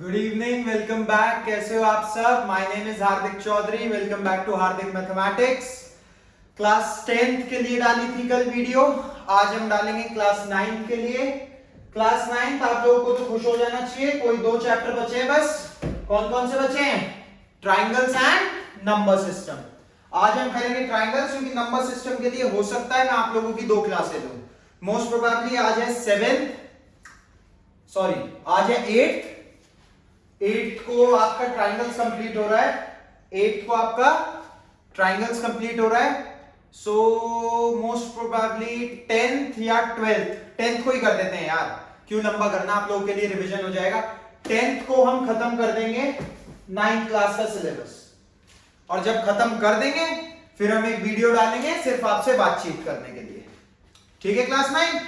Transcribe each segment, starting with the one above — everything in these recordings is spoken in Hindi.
Good evening, welcome back. कैसे हो आप सब? My name is Hardik Chaudhary. Welcome back to Hardik mathematics. Class 10th के लिए डाली थी कल वीडियो, आज हम डालेंगे क्लास 9th के लिए। क्लास 9th आप लोगों को तो खुश हो जाना चाहिए, कोई 2 चैप्टर बचे हैं बस। कौन कौन से बचे हैं? Triangles and number system. आज हम करेंगे ट्राइंगल्स, क्योंकि नंबर सिस्टम के लिए हो सकता है मैं आप लोगों की 2 क्लासें लूं। मोस्ट प्रोबेबली आज है 7th, सॉरी आज है 8th। 8th को आपका ट्राइंगल्स कंप्लीट हो रहा है। 8th को आपका ट्राइंगल्स कंप्लीट हो रहा है। सो मोस्ट प्रोबेबली 10th या 12th, 10th को ही कर देते हैं यार, क्यों लंबा करना, आप लोगों के लिए रिवीजन हो जाएगा। 10th को हम खत्म कर देंगे 9th क्लास का सिलेबस, और जब खत्म कर देंगे फिर हम एक वीडियो डालेंगे सिर्फ आपसे बातचीत करने के लिए। ठीक है क्लास 9?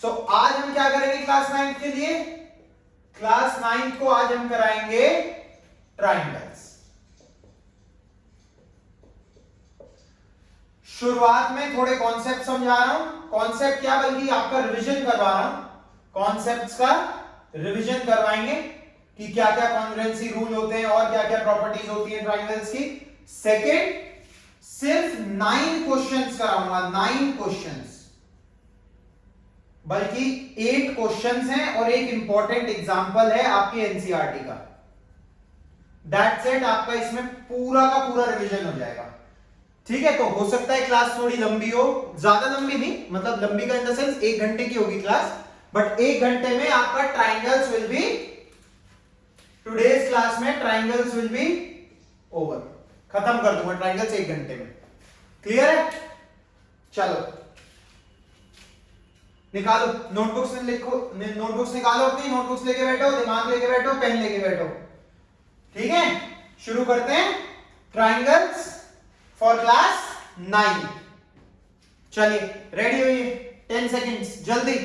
सो आज हम क्या करेंगे क्लास 9 के लिए? क्लास 9 को आज हम कराएंगे ट्राइंगल्स। शुरुआत में थोड़े कॉन्सेप्ट समझा रहा हूं, कॉन्सेप्ट क्या बल्कि आपका रिवीजन करवा रहा हूं। कॉन्सेप्ट्स का रिवीजन करवाएंगे कि क्या क्या कॉन्ग्रुएंसी रूल होते हैं और क्या क्या प्रॉपर्टीज होती है ट्राइंगल्स की। सेकंड, सिर्फ 9 क्वेश्चंस कराऊंगा, 9 क्वेश्चंस, बल्कि 8 क्वेश्चंस हैं और एक इंपॉर्टेंट एग्जांपल है आपके एनसीईआरटी का। दैट्स इट, आपका इसमें पूरा का पूरा रिवीजन हो जाएगा। ठीक है, तो हो सकता है क्लास थोड़ी लंबी हो, ज्यादा लंबी नहीं, मतलब लंबी का इन द सेंस 1 घंटे की होगी क्लास, बट 1 घंटे में आपका triangles will be, today's class में ट्राइंगल्स विल बी ओवर, खत्म कर दूंगा ट्राइंगल्स 1 घंटे में। क्लियर है? चलो निकालो नोटबुक्स में, लिखो नोटबुक्स निकालो, अपनी नोटबुक्स लेके बैठो, दिमाग लेके बैठो, पेन लेके बैठो। ठीक है, शुरू करते हैं ट्राइंगल्स फॉर क्लास 9। चलिए रेडी होइए, 10 सेकेंड्स जल्दी,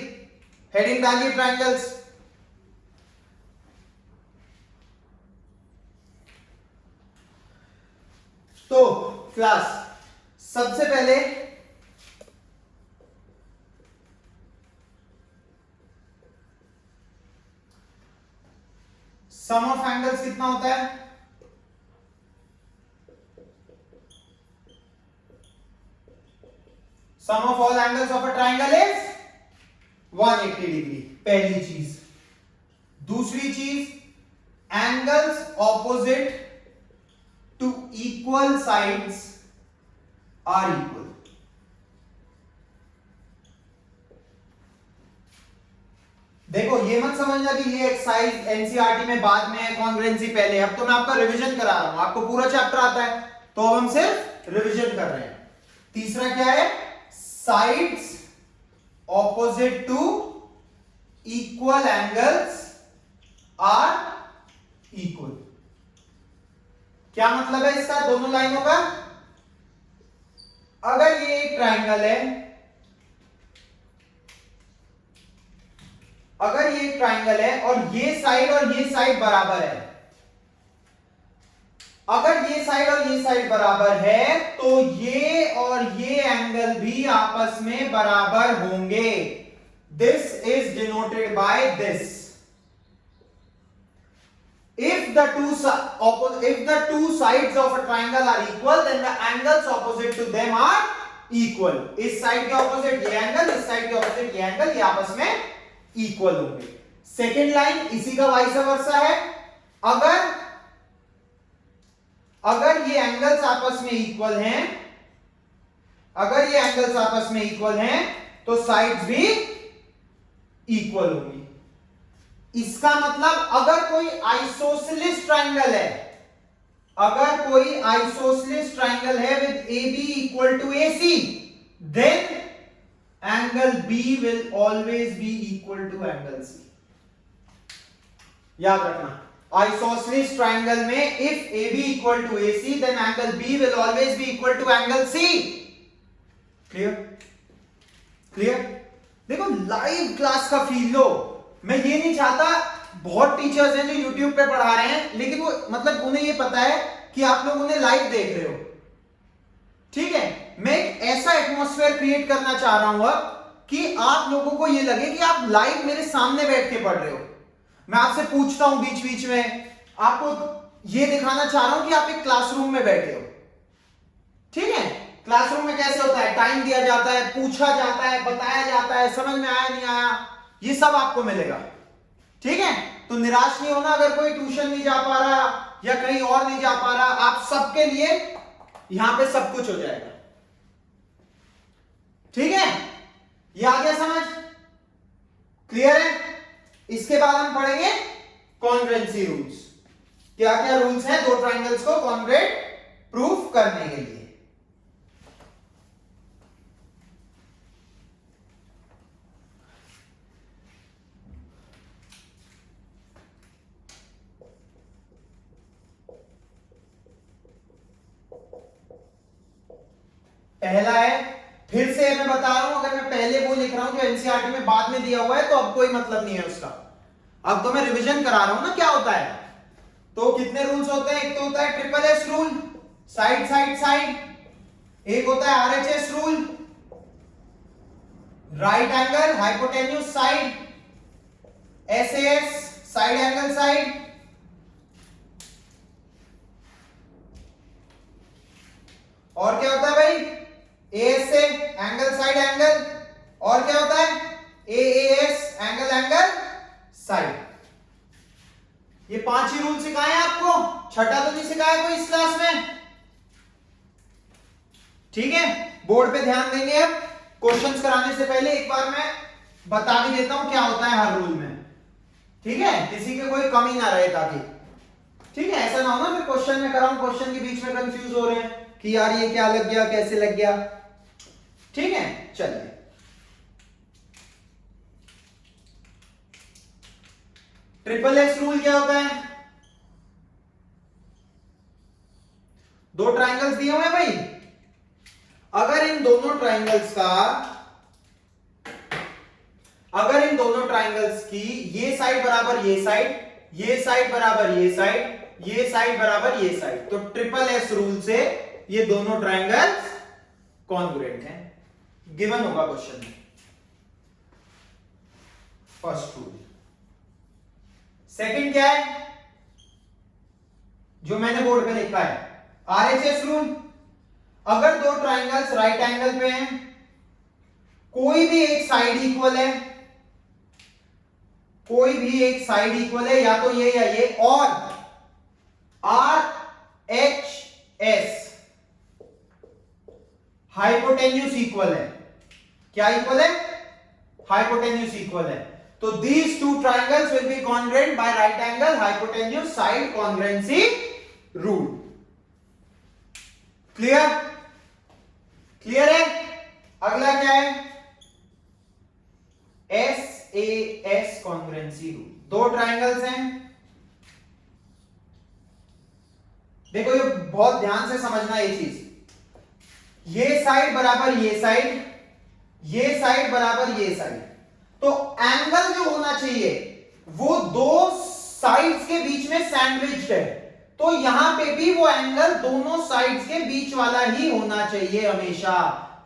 हेडिंग डालिए ट्राइंगल्स। तो क्लास सबसे पहले सम ऑफ एंगल्स कितना होता है? Sum of all angles of a triangle is 180 degree, पहली चीज। दूसरी चीज, angles opposite to equal sides are equal. देखो ये मत समझना कि ये एक्सरसाइज एनसीईआरटी में बाद में है, कॉन्ग्रुएंसी पहले। अब तो मैं आपका रिवीजन करा रहा हूं, आपको पूरा चैप्टर आता है, तो अब हम सिर्फ रिवीजन कर रहे हैं। तीसरा क्या है? Sides opposite to equal angles are equal. क्या मतलब है इसका, दोनों लाइनों का? अगर ये एक ट्राइंगल है, अगर ये ट्राइंगल है और ये साइड बराबर है, अगर ये साइड और ये साइड बराबर है, तो ये और ये एंगल भी आपस में बराबर होंगे। This is denoted by this. If the two sides of a triangle are equal, then the angles opposite to them are equal. इस साइड के ऑपोजिट ये एंगल, इस साइड के ऑपोजिट ये एंगल, ये आपस में इक्वल होंगे। सेकेंड लाइन इसी का वाइस वर्सा है। अगर ये एंगल्स आपस में इक्वल हैं, अगर ये एंगल्स आपस में इक्वल हैं, तो साइड्स भी इक्वल होंगी। इसका मतलब अगर कोई आइसोसेलेस ट्राइंगल है, अगर कोई आइसोसेलेस ट्राइंगल है with AB equal to AC, then angle B will always be equal to angle C। याद रखना, आइसोसेलेस ट्राइंगल में if AB equal to AC, then angle B will always be equal to angle C। Clear? Clear? देखो लाइव क्लास का फील लो। मैं ये नहीं चाहता, बहुत टीचर्स हैं जो YouTube पे पढ़ा रहे हैं, लेकिन वो मतलब उन्हें ये पता है कि आप लोग उन्हें लाइव देख रहे हो। ठीक है, मैं एक ऐसा एटमॉस्फेयर क्रिएट करना चाह रहा हूं अब कि आप लोगों को ये लगे कि आप लाइव मेरे सामने बैठ के पढ़ रहे हो। मैं आपसे पूछता हूं बीच बीच में, आपको ये दिखाना चाह रहा हूं कि आप एक क्लासरूम में बैठे हो, ठीक है। क्लासरूम में कैसे होता है, टाइम दिया जाता है, पूछा जाता है, बताया जाता है, समझ में आया नहीं आया ये सब आपको मिलेगा, ठीक है। तो निराश नहीं होना अगर कोई ट्यूशन नहीं जा पा रहा या कहीं और नहीं जा पा रहा, आप सबके लिए यहां पे सब कुछ हो जाएगा, ठीक है। ये आ गया समझ, क्लियर है। इसके बाद हम पढ़ेंगे कॉन्ग्रुएंसी रूल्स। क्या क्या रूल्स हैं दो ट्राइंगल्स को कॉन्ग्रुएंट प्रूफ करने के लिए। पहला है, फिर से मैं बता रहा हूं, अगर मैं पहले वो लिख रहा हूं जो एनसीईआरटी में बाद में दिया हुआ है तो अब कोई मतलब नहीं है उसका, अब तो मैं रिवीजन करा रहा हूं ना क्या होता है। तो कितने रूल्स होते हैं, एक तो होता है triple S rule, side side side, एक होता है RHS rule, right angle hypotenuse side, SAS side angle side, और क्या होता है भाई एएस से एंगल साइड एंगल, और क्या होता है एएएस एंगल एंगल साइड। ये पांच ही रूल सिखाए हैं आपको, छठा तो नहीं सिखाया कोई इस क्लास में, ठीक है। बोर्ड पे ध्यान देंगे। अब क्वेश्चंस कराने से पहले एक बार मैं बता भी देता हूं क्या होता है हर रूल में, ठीक है, किसी के कोई कमी ना रहे ताकि, ठीक है, ऐसा ना हो ना फिर क्वेश्चन में कराऊं क्वेश्चन के बीच में कंफ्यूज हो रहे हैं कि यार ये क्या लग गया कैसे लग गया, ठीक है। चलिए ट्रिपल एस रूल क्या होता है, दो ट्राइंगल्स दिए हुए हैं भाई, अगर इन दोनों ट्राइंगल्स की ये साइड बराबर ये साइड, ये साइड बराबर ये साइड, ये साइड बराबर ये साइड, तो ट्रिपल एस रूल से ये दोनों ट्राइंगल्स कॉन्ग्रुएंट हैं, गिवन होगा क्वेश्चन में। First rule. सेकंड क्या है जो मैंने बोर्ड पे लिखा है, आरएचएस रूल, अगर दो ट्राइंगल्स राइट एंगल पे हैं, कोई भी एक साइड इक्वल है, कोई भी एक साइड इक्वल है या तो ये या ये, और are H S hypotenuse equal है, क्या इक्वल है हाइपोटेन्यूज इक्वल है, तो these two triangles will be congruent by right angle hypotenuse side congruency rule. Clear, clear है। अगला क्या है SAS congruency rule, दो ट्राइंगल्स हैं, देखो ये बहुत ध्यान से समझना ये चीज, ये साइड बराबर ये साइड, ये साइड बराबर ये साइड, तो एंगल जो होना चाहिए वो दो साइड्स के बीच में सैंडविच्ड है, तो यहां पे भी वो एंगल दोनों साइड्स के बीच वाला ही होना चाहिए हमेशा,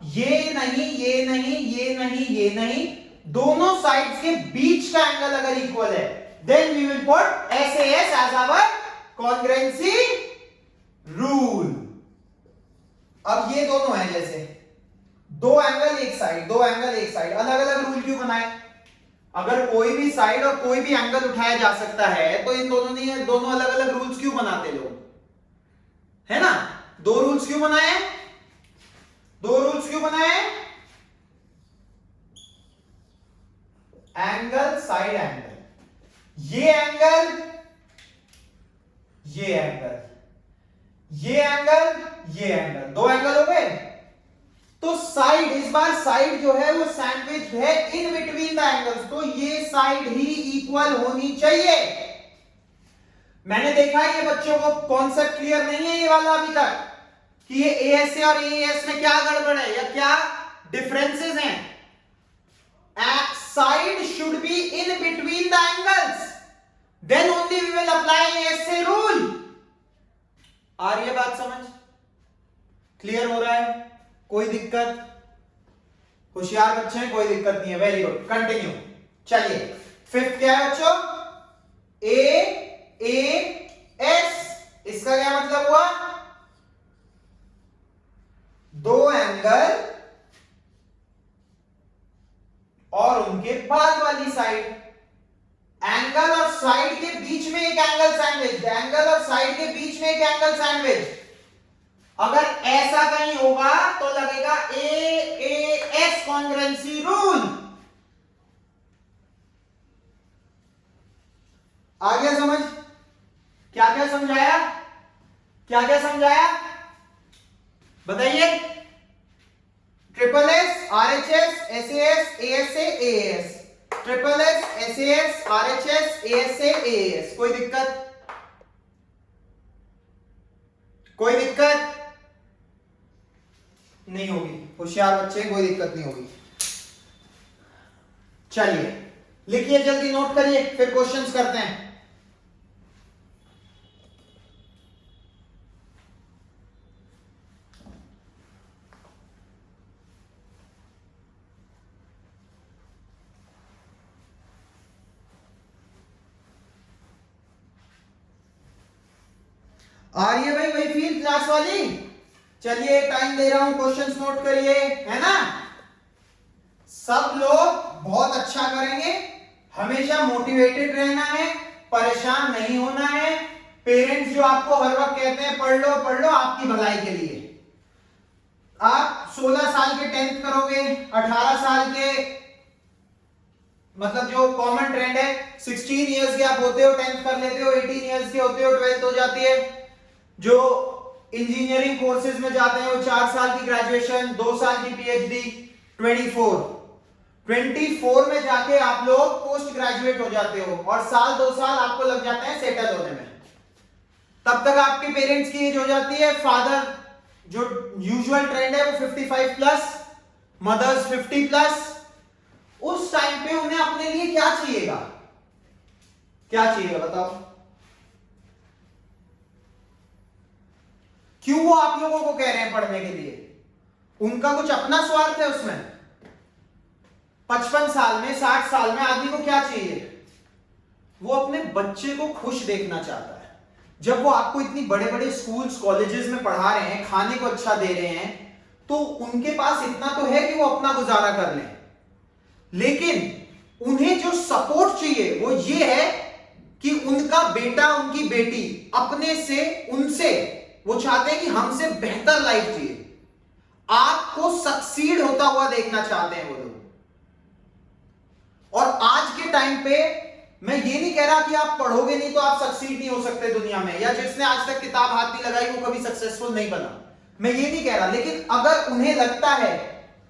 ये नहीं ये नहीं ये नहीं ये नहीं, दोनों साइड्स के बीच का एंगल अगर इक्वल है then we will put SAS as our congruency rule. अब ये दोनों है, जैसे दो एंगल एक साइड, दो एंगल एक साइड, अलग अलग रूल क्यों बनाए, अगर कोई भी साइड और कोई भी एंगल उठाया जा सकता है तो इन दोनों ने दोनों अलग अलग रूल्स क्यों बनाते लोग, है ना। दो रूल्स क्यों बनाए, दो रूल्स क्यों बनाए, एंगल साइड एंगल, ये एंगल ये एंगल, ये एंगल ये एंगल, दो एंगल हो गए, तो साइड, इस बार साइड जो है वो सैंडविच है इन बिटवीन द एंगल्स, तो ये साइड ही इक्वल होनी चाहिए। मैंने देखा है ये बच्चों को कॉन्सेप्ट क्लियर नहीं है ये वाला अभी तक, कि ये एएस से और एएस में क्या गड़बड़ है या क्या डिफरेंसेस हैं। Side should be in between the angles, then only we will apply AS rule. आ रही है बात समझ, क्लियर हो रहा है, कोई दिक्कत, होशियार बच्चे हैं कोई दिक्कत नहीं है, वेरी गुड, कंटिन्यू। चलिए फिफ्थ क्या है बच्चों, AAS, इसका क्या मतलब हुआ? दो एंगल और उनके बाद वाली साइड, एंगल और साइड के बीच में एक एंगल सैंडविच, एंगल और साइड के बीच में एक एंगल सैंडविच। अगर ऐसा कहीं होगा तो लगेगा AAS कॉन्ग्रुएंसी रूल। आ गया समझ? क्या क्या समझाया, क्या क्या समझाया बताइए? Triple S, RHS, SAS, ASA, AAS, triple S, SAS, RHS, ASA, AAS। कोई दिक्कत? कोई दिक्कत नहीं होगी, होशियार बच्चे, कोई दिक्कत नहीं होगी। चलिए लिखिए, जल्दी नोट करिए, फिर क्वेश्चंस करते हैं। आ रही है भाई वही फील क्लास वाली? चलिए टाइम दे रहा हूं, क्वेश्चंस नोट करिए, है ना? सब लोग बहुत अच्छा करेंगे, हमेशा मोटिवेटेड रहना है, परेशान नहीं होना है। पेरेंट्स जो आपको हर वक्त कहते हैं पढ़ लो आपकी भलाई के लिए। आप 16 साल के 10th करोगे, 18 साल के, मतलब जो कॉमन ट्रेंड है 16 इयर्स के आप होते हो 10th कर लेते हो, 18 इयर्स के होते हो 12th हो जाती है। जो इंजीनियरिंग कोर्सेज में जाते हैं वो 4 साल की ग्रेजुएशन, 2 साल की PhD, 24 में जाके आप लोग पोस्ट ग्रेजुएट हो जाते हो और साल 2 साल आपको लग जाते हैं सेटल होने में। तब तक आपके पेरेंट्स की एज हो जाती है, फादर जो यूजुअल ट्रेंड है वो 55 प्लस, मदर्स 50 प्लस। उस टाइम पे उन्हें अपने लिए क्या चाहिएगा, क्या चाहिएगा बताओ? क्यों वो आप लोगों को कह रहे हैं पढ़ने के लिए? उनका कुछ अपना स्वार्थ है उसमें? 55 साल में, 60 साल में आदमी को क्या चाहिए? वो अपने बच्चे को खुश देखना चाहता है। जब वो आपको इतनी बड़े बड़े स्कूल्स कॉलेजेस में पढ़ा रहे हैं, खाने को अच्छा दे रहे हैं, तो उनके पास इतना तो है कि वो अपना गुजारा कर लें, लेकिन उन्हें जो सपोर्ट चाहिए वो ये है कि उनका बेटा, उनकी बेटी अपने से, उनसे, वो चाहते हैं कि हमसे बेहतर लाइफ जिए, आपको सक्सीड होता हुआ देखना चाहते हैं वो लोग। और आज के टाइम पे मैं ये नहीं कह रहा कि आप पढ़ोगे नहीं तो आप सक्सीड नहीं हो सकते दुनिया में, या जिसने आज तक किताब हाथ नहीं लगाई वो कभी सक्सेसफुल नहीं बना, मैं ये नहीं कह रहा। लेकिन अगर उन्हें लगता है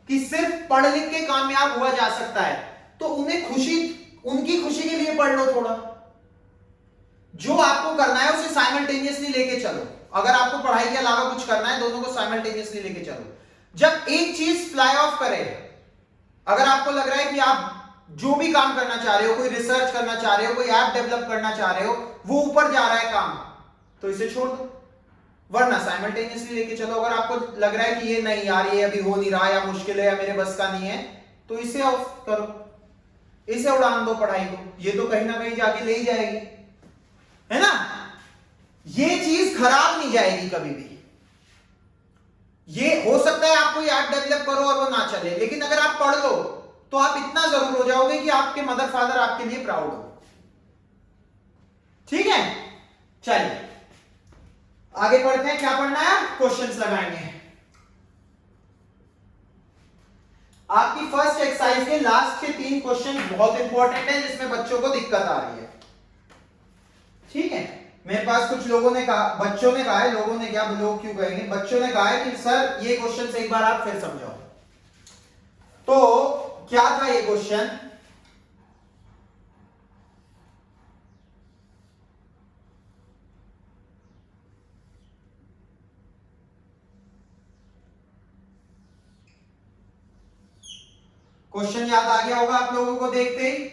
कि सिर्फ पढ़ लिख के कामयाब हुआ जा सकता है तो उन्हें खुशी, उनकी खुशी के लिए पढ़ लो थोड़ा। जो आपको करना है उसे साइमल्टेनियसली लेके चलो। अगर आपको पढ़ाई के अलावा कुछ करना है, दोनों को साइमल्टेनियसली लेके चलो। जब एक चीज फ्लाई ऑफ करे, अगर आपको लग रहा है कि आप जो भी काम करना चाह रहे हो, कोई रिसर्च करना चाह रहे हो, कोई ऐप डेवलप करना चाह रहे हो, वो ऊपर जा रहा है काम, तो इसे छोड़ दो, वरना साइमल्टेनियसली लेके चलो। अगर आपको लग रहा है कि ये नहीं यार, ये अभी हो नहीं रहा, या मुश्किल है, या मेरे बस का नहीं है, तो इसे ऑफ करो, इसे उड़ान दो पढ़ाई को। ये तो कहीं ना कहीं जाके ले ही जाएगी, है ना? ये चीज खराब नहीं जाएगी कभी भी। ये हो सकता है आप कोई ऐप डेवलप करो और वो ना चले, लेकिन अगर आप पढ़ लो तो आप इतना जरूर हो जाओगे कि आपके मदर फादर आपके लिए प्राउड हो। ठीक है, चलिए आगे पढ़ते हैं। क्या पढ़ना है? क्वेश्चंस लगाएंगे। आपकी फर्स्ट एक्सरसाइज के लास्ट के 3 क्वेश्चन बहुत इंपॉर्टेंट है, जिसमें बच्चों को दिक्कत आ रही है। ठीक है, मेरे पास कुछ लोगों ने कहा, बच्चों ने कहा है, लोगों ने क्या, लोग क्यों कहेंगे, बच्चों ने कहा है कि सर ये क्वेश्चन एक बार आप फिर समझाओ। तो क्या था ये क्वेश्चन? क्वेश्चन याद आ गया होगा आप लोगों को देखते ही।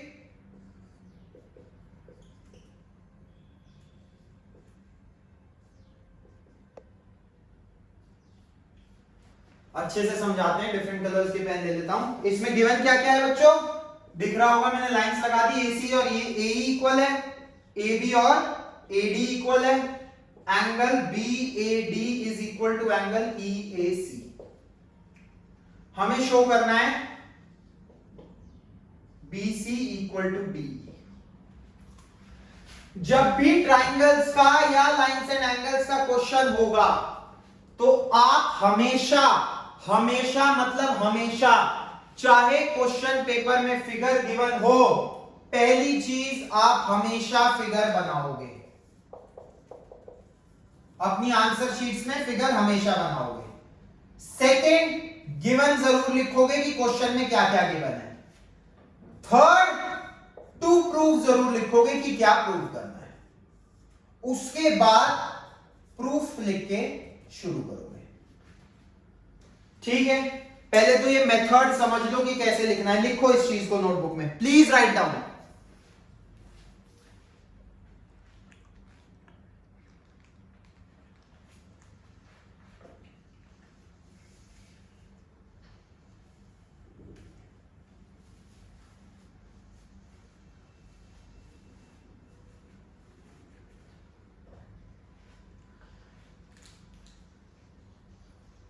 अच्छे से समझाते हैं, डिफरेंट कलर्स के पेन ले लेता हूं। इसमें गिवन क्या क्या है बच्चों? दिख रहा होगा, मैंने लाइंस लगा दी, AC और ये AE इक्वल है, AB और AD इक्वल है, angle BAD is equal to angle EAC। हमें शो करना है BC इक्वल टू D। जब भी ट्राइंगल्स का या लाइंस एंड एंगल्स का क्वेश्चन होगा तो आप हमेशा हमेशा मतलब हमेशा, चाहे क्वेश्चन पेपर में फिगर गिवन हो, पहली चीज आप हमेशा फिगर बनाओगे, अपनी आंसर शीट्स में फिगर हमेशा बनाओगे। सेकंड, गिवन जरूर लिखोगे कि क्वेश्चन में क्या क्या गिवन है। थर्ड, टू प्रूफ जरूर लिखोगे कि क्या प्रूफ करना है। उसके बाद प्रूफ लिख के शुरू करोगे। ठीक है, पहले तो ये मेथड समझ लो कि कैसे लिखना है। लिखो इस चीज को नोटबुक में, प्लीज राइट डाउन।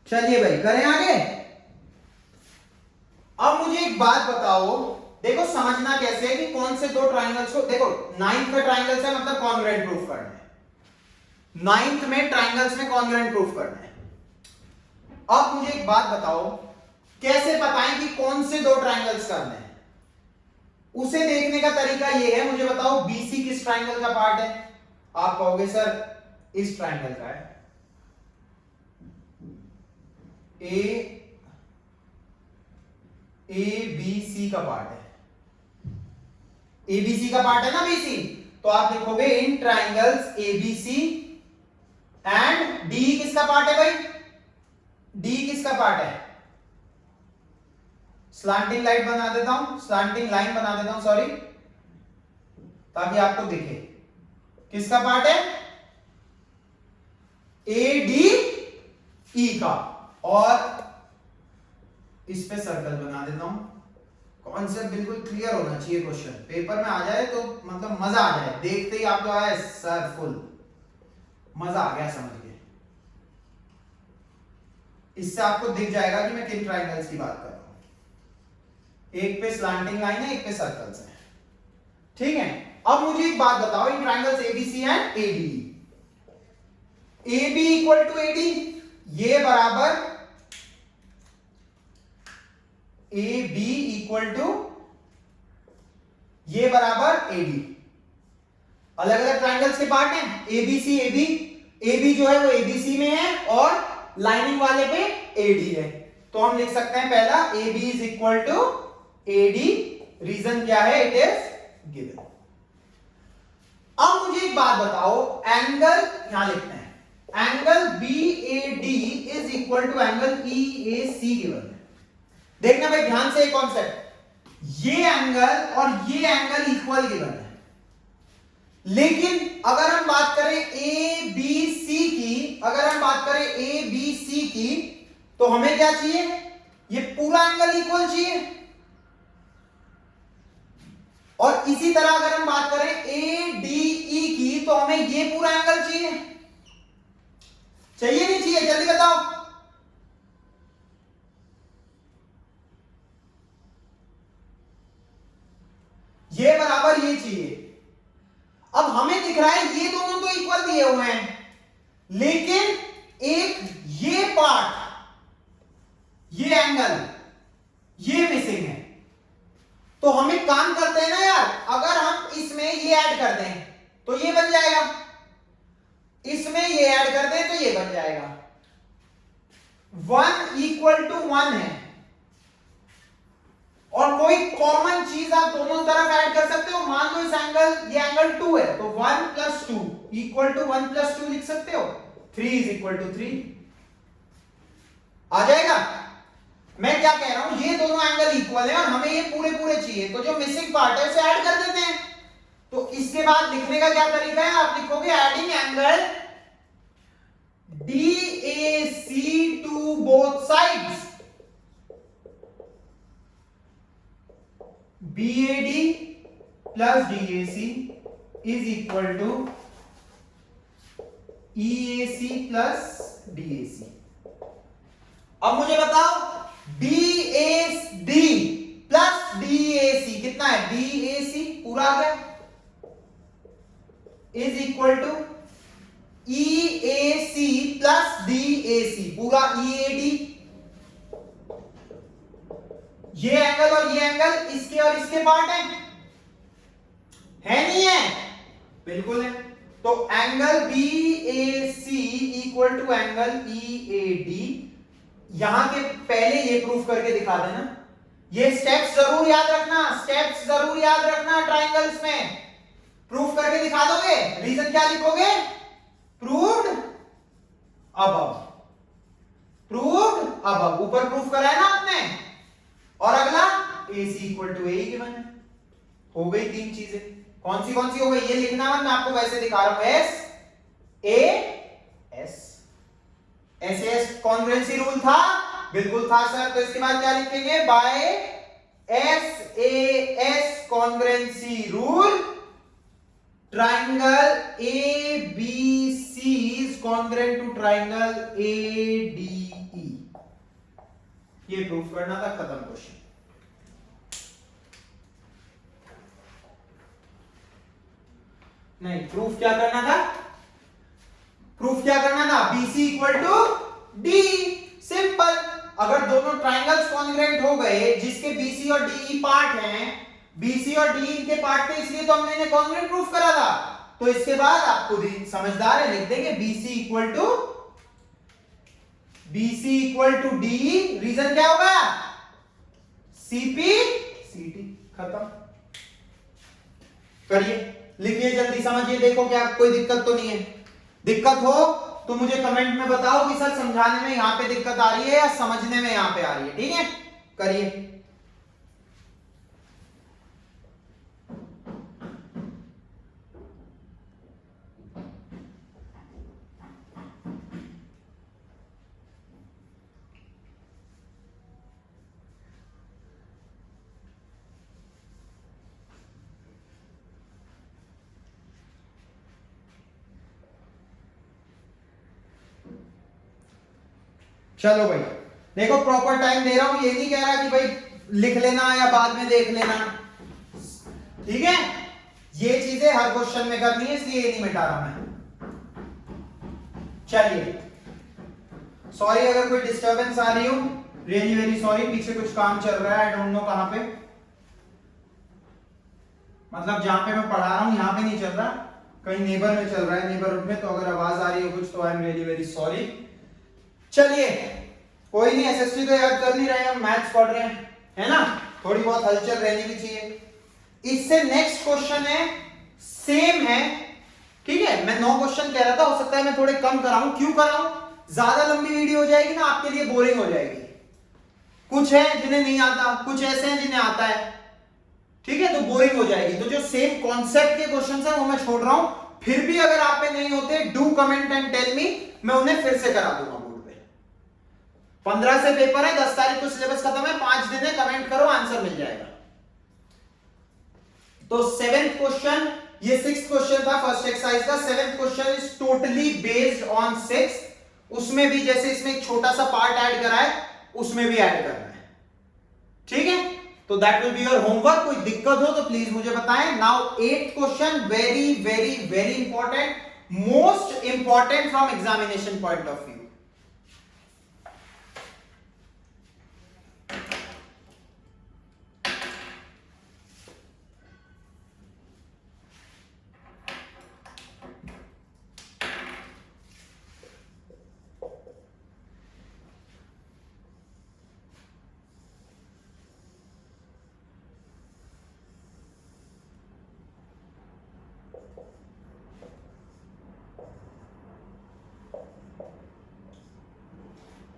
चलिए भाई, करें आगे। अब मुझे एक बात बताओ, देखो समझना कैसे है कि कौन से दो ट्राइंगल्स को, देखो नाइन्थ का ट्राइंगल्स है मतलब कॉन्ग्रुएंट प्रूफ करना है। नाइन्थ में ट्राइंगल्स में कॉन्ग्रुएंट प्रूफ करना है। अब मुझे एक बात बताओ, कैसे बताएं कि कौन से दो ट्राइंगल्स करने हैं। उसे देखने का तरीका यह है, मुझे बताओ BC किस ट्राइंगल का पार्ट है। आप कहोगे सर इस ट्राइंगल का है। ABC का पार्ट है, ABC का पार्ट है ना BC, तो आप लिखोगे इन ट्राइंगल्स ABC एंड D किसका पार्ट है भाई, D किसका पार्ट है। स्लांटिंग लाइट बना देता हूं, स्लांटिंग लाइन बना देता हूं, सॉरी, ताकि आपको दिखे किसका पार्ट है, ADE का। और इस पे सर्कल बना देता हूं। कॉन्सेप्ट बिल्कुल क्लियर होना चाहिए, क्वेश्चन पेपर में आ जाए तो मतलब मजा आ जाए, देखते ही आपको आए सर फुल मजा आ गया समझ के। इससे आपको दिख जाएगा कि मैं किन ट्राइंगल्स की बात कर रहा हूं। एक पे स्लांटिंग लाइन है, एक पे सर्कल्स है। ठीक है, अब मुझे एक बात बताओ, in triangles ABC and ADE, AB equal to AD, ये बराबर AB इक्वल टू ये बराबर AD। अलग अलग ट्राइंगल्स के पार्ट हैं, ABC AB, AB जो है वो ABC में है और लाइनिंग वाले पे AD है। तो हम लिख सकते हैं पहला AB is equal to AD। Reason क्या है, इट इज गिवन। अब मुझे एक बात बताओ, एंगल यहां लिखते हैं, angle BAD is equal to angle EAC given है। देखना भाई ध्यान से एक कॉन्सेप्ट, ये एंगल और ये एंगल इक्वल गिवन है, लेकिन अगर हम बात करें ABC की, अगर हम बात करें ABC की, तो हमें क्या चाहिए, ये पूरा एंगल इक्वल चाहिए। और इसी तरह अगर हम बात करें ADE की, तो हमें ये पूरा एंगल चाहिए। चाहिए नहीं चाहिए, जल्दी बताओ। ये बराबर ये चाहिए। अब हमें दिख रहा है ये दोनों तो इक्वल दिए हुए हैं, लेकिन एक ये पार्ट, ये एंगल, ये मिसिंग है। तो हम एक काम करते हैं ना यार, अगर हम इसमें ये ऐड कर दें तो ये बन जाएगा, इसमें ये ऐड कर दें तो ये बन जाएगा। 1 इक्वल टू 1 है, और कोई कॉमन चीज आप दोनों तरफ ऐड कर सकते हो। मान लो इस एंगल, ये एंगल 2 है, तो 1 प्लस 2 इक्वल टू 1 प्लस 2 लिख सकते हो। 3 इज इक्वल टू 3 आ जाएगा। मैं क्या कह रहा हूं, ये दोनों एंगल इक्वल है और हमें ये पूरे पूरे चाहिए, तो जो मिसिंग पार्ट है उसे ऐड कर देते हैं। तो इसके बाद लिखने का क्या तरीका है, आप लिखोगे adding angle DAC to both sides, BAD plus DAC is equal to EAC plus DAC। अब मुझे बताओ BAD प्लस DAC कितना है? BAC पूरा आ गया is equal to EAC plus DAC पूरा EAD। ये एंगल और ये एंगल इसके और इसके पार्ट है नहीं है? बिल्कुल है। तो angle BAC equal to angle EAD। यहां के पहले ये प्रूफ करके दिखा देना। ये स्टेप्स जरूर याद रखना, स्टेप्स जरूर याद रखना। ट्राइंगल्स में प्रूफ करके दिखा दोगे, रीजन क्या लिखोगे? Proved above, proved above. ऊपर प्रूफ करा है ना आपने। और अगला AC equal to AE given है। हो गई तीन चीजें। कौन सी हो गई? ये लिखना मत, मैं आपको वैसे दिखा रहा हूं। SAS कॉन्ग्रुएंसी रूल था? बिल्कुल था सर। तो इसके बाद क्या लिखेंगे? By SAS congruency rule triangle ABC is congruent to triangle ADE। ये प्रूफ करना था, खत्म क्वेश्चन। नहीं, प्रूफ क्या करना था? प्रूफ क्या करना था? BC equal to D। Simple. अगर दोनों ट्राइंगल्स कॉन्ग्रुएंट हो गए, जिसके BC और DE पार्ट हैं, BC और DE इनके पार्ट थे, इसलिए तो हमने इन्हें कॉन्ग्रुएंट प्रूफ करा था। तो इसके बाद आप खुद ही समझदार है, लिख देंगे BC equal to DE। Reason क्या होगा? CP CT। खत्म। करिए, लिखिए जल्दी, समझिए। देखो क्या कोई दिक्कत तो नहीं है? दिक्कत हो तो मुझे कमेंट में बताओ कि सर समझाने में यहां पे दिक्कत आ रही है या समझने में यहां पे आ रही है। ठीक है, करिए। चलो भाई, देखो प्रॉपर टाइम दे रहा हूं। ये नहीं कह रहा कि भाई लिख लेना या बाद में देख लेना। ठीक है, ये चीजें हर क्वेश्चन में करनी है, इसलिए ये नहीं मिटा रहा मैं। चलिए, सॉरी अगर कोई डिस्टर्बेंस आ रही हो, रियली वेरी सॉरी। पीछे कुछ काम चल रहा है, आई डोंट नो कहां पे। मतलब जहां पे मैं पढ़ा रहा हूं यहां पे नहीं चल रहा, कहीं नेबर में चल रहा है, नेबरहुड में। तो अगर आवाज आ रही है कुछ, तो I am really very sorry. चलिए, कोई नहीं, एसएसटी तो याद कर नहीं रहे, हम मैथ्स पढ़ रहे हैं, है ना? थोड़ी बहुत हलचल रहनी भी चाहिए। इससे नेक्स्ट क्वेश्चन है, सेम है। ठीक है, मैं 9 क्वेश्चन कह रहा था, हो सकता है मैं थोड़े कम कराऊं। क्यों कराऊं? ज्यादा लंबी वीडियो हो जाएगी ना, आपके लिए बोरिंग हो जाएगी। कुछ है जिन्हें नहीं आता, कुछ ऐसे हैं जिन्हें आता है। ठीक है, तो बोरिंग हो जाएगी। तो जो सेम कॉन्सेप्ट के क्वेश्चन है वो मैं छोड़ रहा हूं। फिर भी अगर आप पे नहीं होते, do comment and tell me, मैं उन्हें फिर से करा दूंगा। 15 से पेपर है, 10 तारीख को सिलेबस खत्म है, 5 दिन है, कमेंट करो, आंसर मिल जाएगा। तो 7th क्वेश्चन, ये 6th क्वेश्चन था फर्स्ट एक्सरसाइज का। 7th question is totally based on 6। उसमें भी जैसे इसमें एक छोटा सा पार्ट ऐड करा है, उसमें भी ऐड करना है। ठीक है, तो that will be your homework. कोई दिक्कत हो तो प्लीज मुझे बताएं। Now 8th question, very very very important, most important from examination point of view.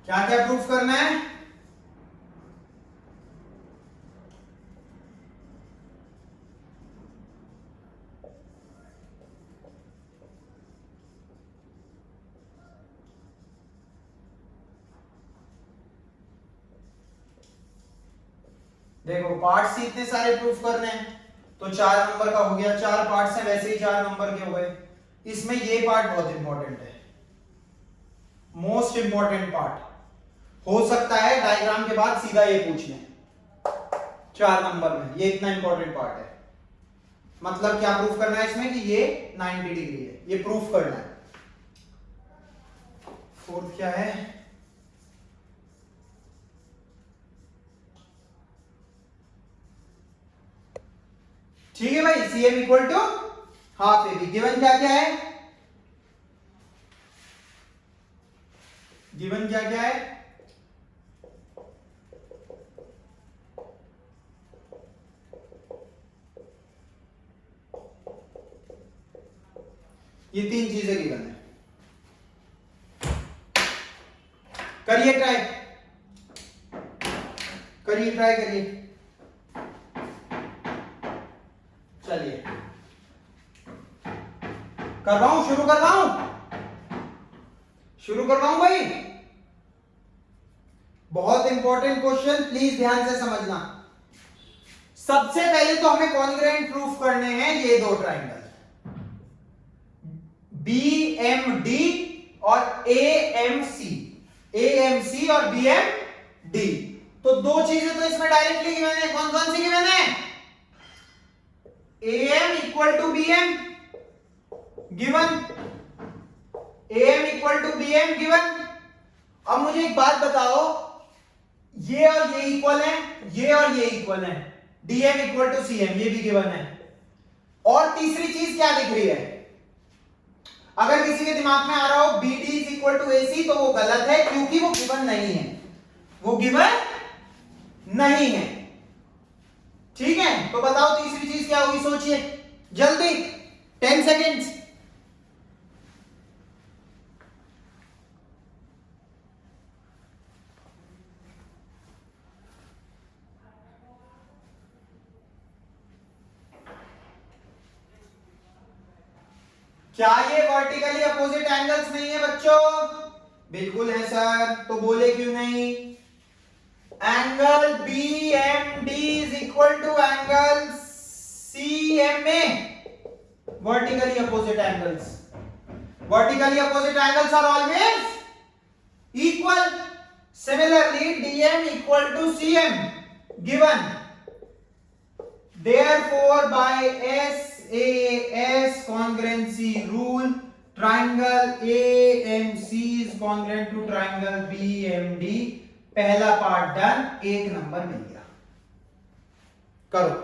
क्या क्या प्रूफ करना है? देखो, पार्ट्स ही इतने सारे प्रूफ करने हैं। तो 4 नंबर का हो गया। 4 पार्ट्स हैं, वैसे ही 4 नंबर के हो गए। इसमें ये पार्ट बहुत इंपॉर्टेंट है, मोस्ट इंपॉर्टेंट पार्ट। हो सकता है डायग्राम के बाद सीधा ये पूछ लें 4 नंबर में, ये इतना इंपॉर्टेंट पार्ट है। मतलब क्या प्रूफ करना है इसमें कि ये 90 डिग्री है, ये प्रूफ करना है। फोर्थ क्या है? ठीक है भाई, C M equal to half A B. Given क्या क्या है? गिवन क्या क्या है? ये 3 चीजें गिवन है। करिए ट्राई, करिए ट्राई करिए। चलिए कर रहा हूं, शुरू कर रहा हूं, शुरू कर रहा हूं भाई। बहुत इंपॉर्टेंट क्वेश्चन, प्लीज ध्यान से समझना। सबसे पहले तो हमें कॉन्ग्रुएंट प्रूफ करने हैं ये दो ट्राइंगल BMD और AMC, AMC और BMD। तो दो चीजें तो इसमें डायरेक्टली गिवन है। कौन कौन सी गिवन है? AM equal to BM given, AM equal to BM given. अब मुझे एक बात बताओ, ये और ये इक्वल है, ये और ये इक्वल है, DM इक्वल टू CM, ये भी गिवन है। और तीसरी चीज क्या दिख रही है? अगर किसी के दिमाग में आ रहा हो BD is equal to AC, तो वो गलत है, क्योंकि वो गिवन नहीं है, वो गिवन नहीं है। ठीक है, तो बताओ तीसरी चीज क्या होगी? सोचिए जल्दी, 10 सेकेंड्स। क्या ये वर्टिकली अपोजिट एंगल्स नहीं है बच्चों? बिल्कुल है सर, तो बोले क्यों नहीं? Angle BMD is equal to angle CMA, vertically opposite angles. Vertically opposite angles are always equal. Similarly DM equal to CM given, therefore by SAS congruency rule, triangle AMC is congruent to triangle BMD। पहला पार्ट डन, 1 नंबर मिल गया। करो।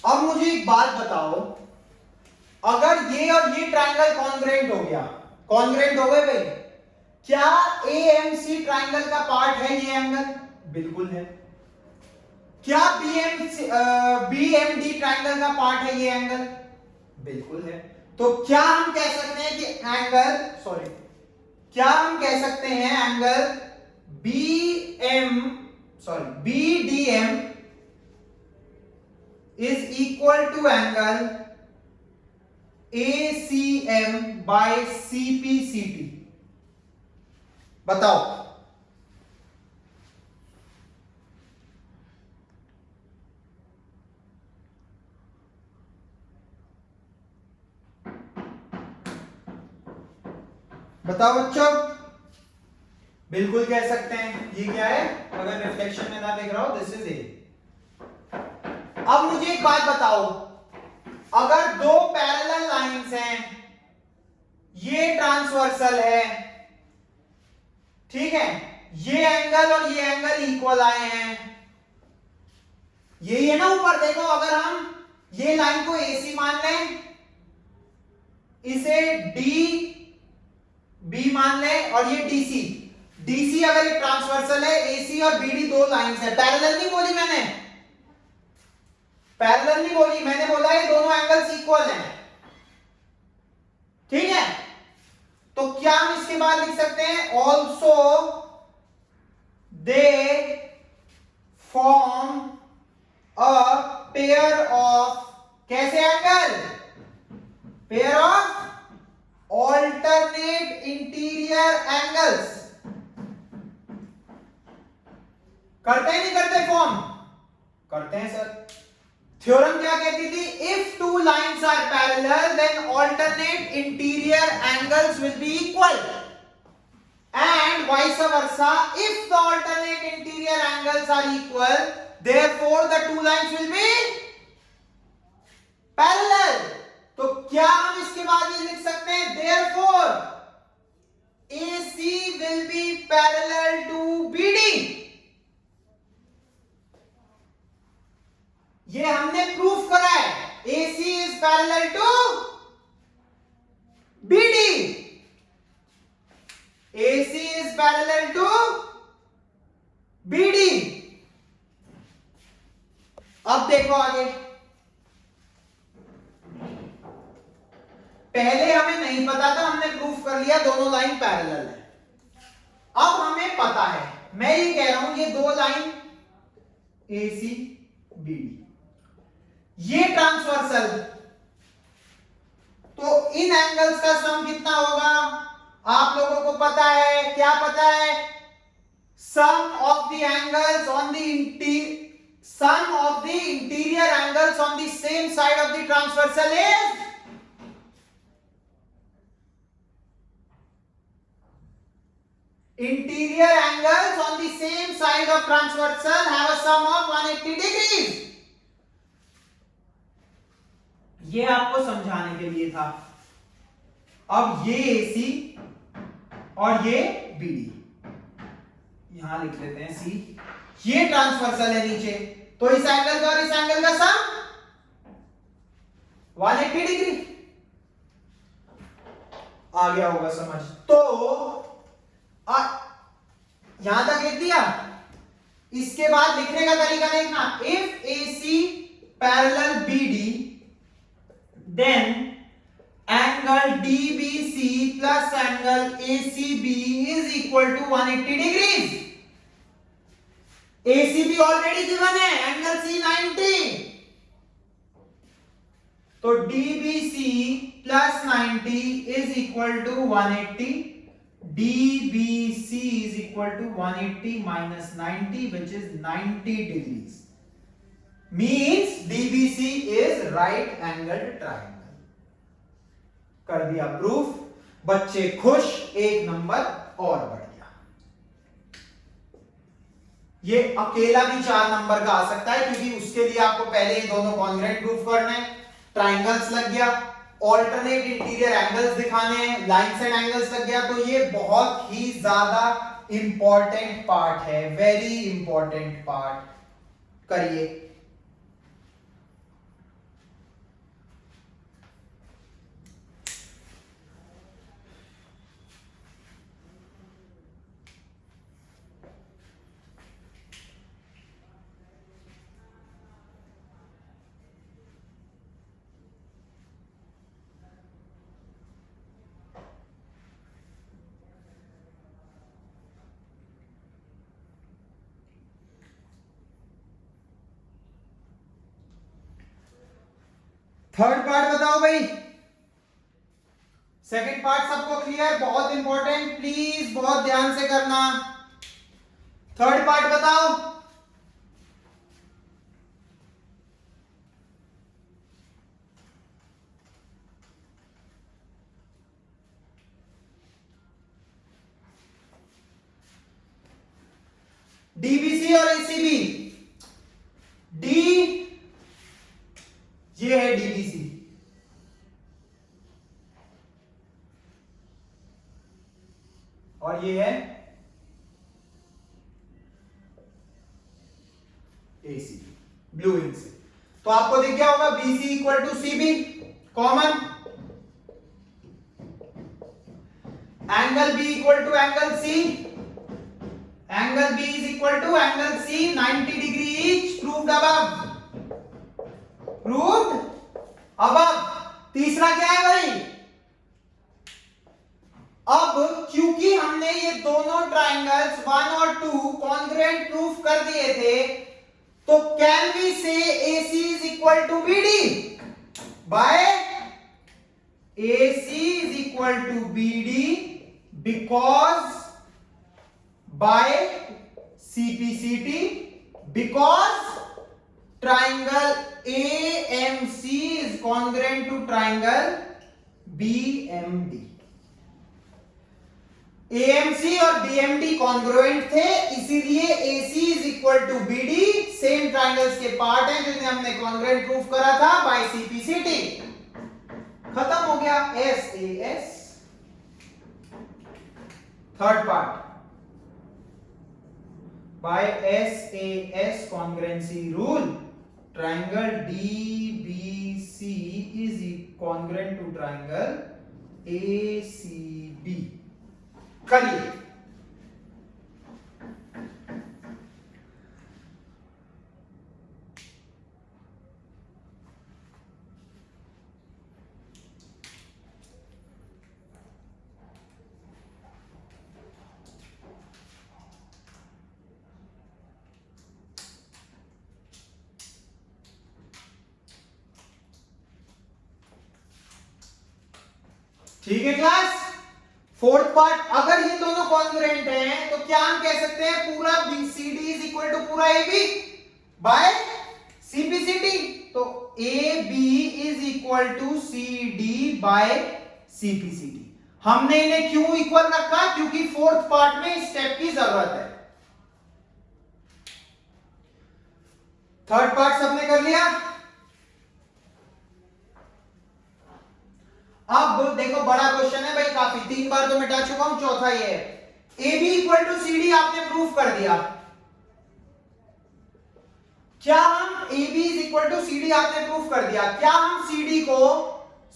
अब मुझे एक बात बताओ, अगर ये और ये ट्रायंगल कॉन्ग्रुएंट हो गया, कॉन्ग्रुएंट हो गए भाई, क्या AMC ट्रायंगल का पार्ट है ये एंगल? बिल्कुल है। क्या BMD ट्रायंगल का पार्ट है ये एंगल? बिल्कुल है। तो क्या हम कह सकते हैं कि एंगल, सॉरी, क्या हम कह सकते हैं angle BDM is equal to angle ACM by CPCT? बताओ। बताओ बच्चों। बिल्कुल कह सकते हैं। ये क्या है? अगर रिफ्लेक्शन में ना देख रहा हो, दिस इज ए। अब मुझे एक बात बताओ, अगर दो पैरेलल लाइंस हैं, ये ट्रांसवर्सल है, ठीक है, ये एंगल और ये एंगल इक्वल आए हैं, ये ना ऊपर देखो, अगर हम ये लाइन को AC मान लें, इसे DB मान लें, और ये DC अगर ये ट्रांसवर्सल है, AC और BD दो लाइंस है। पैरेलल नहीं बोली मैंने, पैरेलल नहीं बोली मैंने, बोला ये दोनों एंगल्स इक्वल हैं। ठीक है, तो क्या हम इसके बाद लिख सकते हैं also they form a pair of, कैसे angle, pair of alternate interior angles. करते हैं नहीं करते फॉर्म? करते हैं सर। थ्योरम क्या कहती थी? If two lines are parallel then alternate interior angles will be equal and vice versa. If the alternate interior angles are equal, therefore the two lines will be parallel. तो क्या हम इसके बाद ये लिख सकते हैं therefore AC will be parallel to BD? ये हमने प्रूफ करा है, AC is parallel to BD. AC is parallel to BD. अब देखो आगे, पहले हमें नहीं पता था, हमने प्रूफ कर लिया दोनों लाइन पैरेलल है। अब हमें पता है, मैं ये कह रहा हूं ये दो लाइन AC BD ये ट्रांसवर्सल, तो इन एंगल्स का सम कितना होगा आप लोगों को पता है? क्या पता है? Sum of the angles on the sum of the interior angles on the same side of the transversal is interior angles on the same side of transversal have a sum of 180 degrees. ये आपको समझाने के लिए था। अब ये AC और ये BD यहां लिख लेते हैं C, ये ट्रांसवर्सल है नीचे, तो इस एंगल का और इस एंगल का सम 180 डिग्री। आ गया होगा समझ? तो यहां तक लिख दिया। इसके बाद लिखने का तरीका देखना, if AC parallel BD then angle DBC plus angle ACB is equal to 180 degrees. ACB already given है, एंगल C 90, तो DBC plus 90 is equal to 180, DBC is equal to 180 minus 90 which is 90 degrees, means DBC is right angled triangle। कर दिया प्रूफ, बच्चे खुश, एक नंबर और बढ़ गया। ये अकेला भी 4 नंबर का आ सकता है, क्योंकि उसके लिए आपको पहले ये दोनों कॉन्ग्रुएंट प्रूफ करने हैं, ट्राइंगल्स लग गया, ऑल्टरनेट इंटीरियर एंगल्स दिखाने हैं, लाइंस एंड एंगल्स लग गया। तो ये बहुत ही ज्यादा इंपॉर्टेंट पार्ट है, वेरी इंपॉर्टेंट पार्ट। करिए। थर्ड पार्ट बताओ भाई, सेकंड पार्ट सबको क्लियर? बहुत इंपॉर्टेंट, प्लीज बहुत ध्यान से करना। थर्ड पार्ट बताओ। DBC और ACB, D ये है DBC, और ये है ACB, ब्लू इंक से। तो आपको दिख गया होगा BC equal to CB, common, angle B equal to angle C, angle B is equal to angle C 90 degree each, proved above, proved above. तीसरा क्या है भाई? अब क्योंकि हमने ये दोनों ट्राइंगल्स 1 और 2 कॉन्ग्रुएंट प्रूफ कर दिए थे, तो can we say AC is equal to BD by AC is equal to BD because by CPCT because triangle AMC is congruent to triangle BMD. AMC और BMD congruent थे, इसीलिए AC is equal to BD same triangles के पार्ट हैं जिन्हें हमने congruent प्रूफ करा था by CPCT. खत्म हो गया SAS. Third part by SAS congruency rule triangle DBC is congruent to triangle ACB. करिए ठीक है क्लास। फोर्थ पार्ट, अगर ये दोनों कॉन्ग्रुएंट हैं तो क्या हम कह सकते हैं पूरा BCD इज इक्वल टू पूरा AB बाय CPCT। तो AB is equal to CD by CPCT। हमने इन्हें क्यों इक्वल रखा? क्योंकि फोर्थ पार्ट में इस स्टेप की जरूरत है। थर्ड पार्ट सबने कर लिया। अब देखो बड़ा क्वेश्चन है भाई, काफी 3 बार तो मिटा चुका हूं, चौथा ये है। AB इक्वल टू CD आपने प्रूफ कर दिया। क्या हम AB is equal to CD आपने प्रूफ कर दिया, क्या हम CD को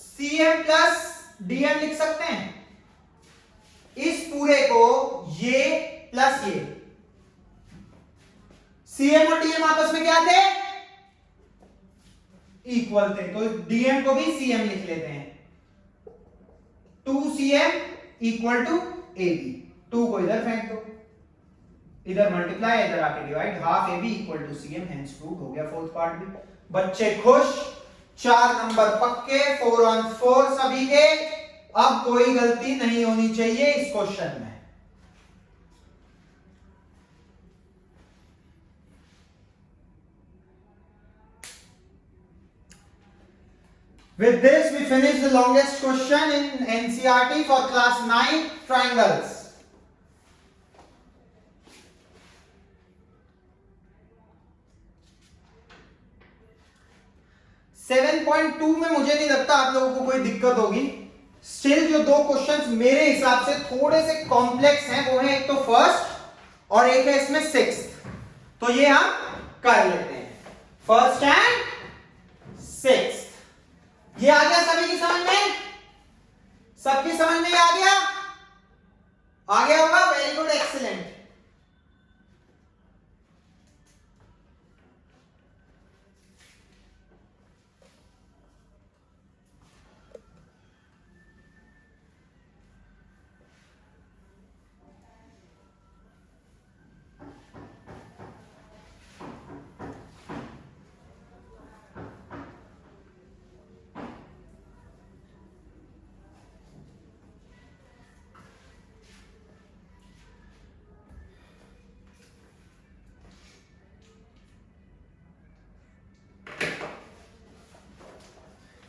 CM प्लस DM लिख सकते हैं? इस पूरे को ये प्लस ये, CM और DM आपस में क्या थे? इक्वल थे, तो DM को भी CM लिख लेते हैं। 2CM equal to AB। 2 को इधर फेंक दो, इधर मल्टीप्लाई, इधर आके divide, half AB equal to CM, hence prove हो गया फोर्थ पार्ट भी। बच्चे खुश, 4 नंबर पक्के, 4 on 4 सभी के। अब कोई गलती नहीं होनी चाहिए इस क्वेश्चन में। With this, we finish the longest question in NCERT for class 9 triangles. Seven 7.2 में मुझे नहीं लगता आप लोगों को कोई दिक्कत होगी। स्टिल जो 2 क्वेश्चंस मेरे हिसाब से थोड़े से कॉम्प्लेक्स हैं वो है एक तो फर्स्ट और एक है इसमें सिक्स्थ, तो ये हम कर लेते हैं। फर्स्ट एंड सिक्स्थ, ये आ गया सभी की समझ में? सबकी समझ में आ गया? आ गया होगा, वेरी गुड, एक्सीलेंट।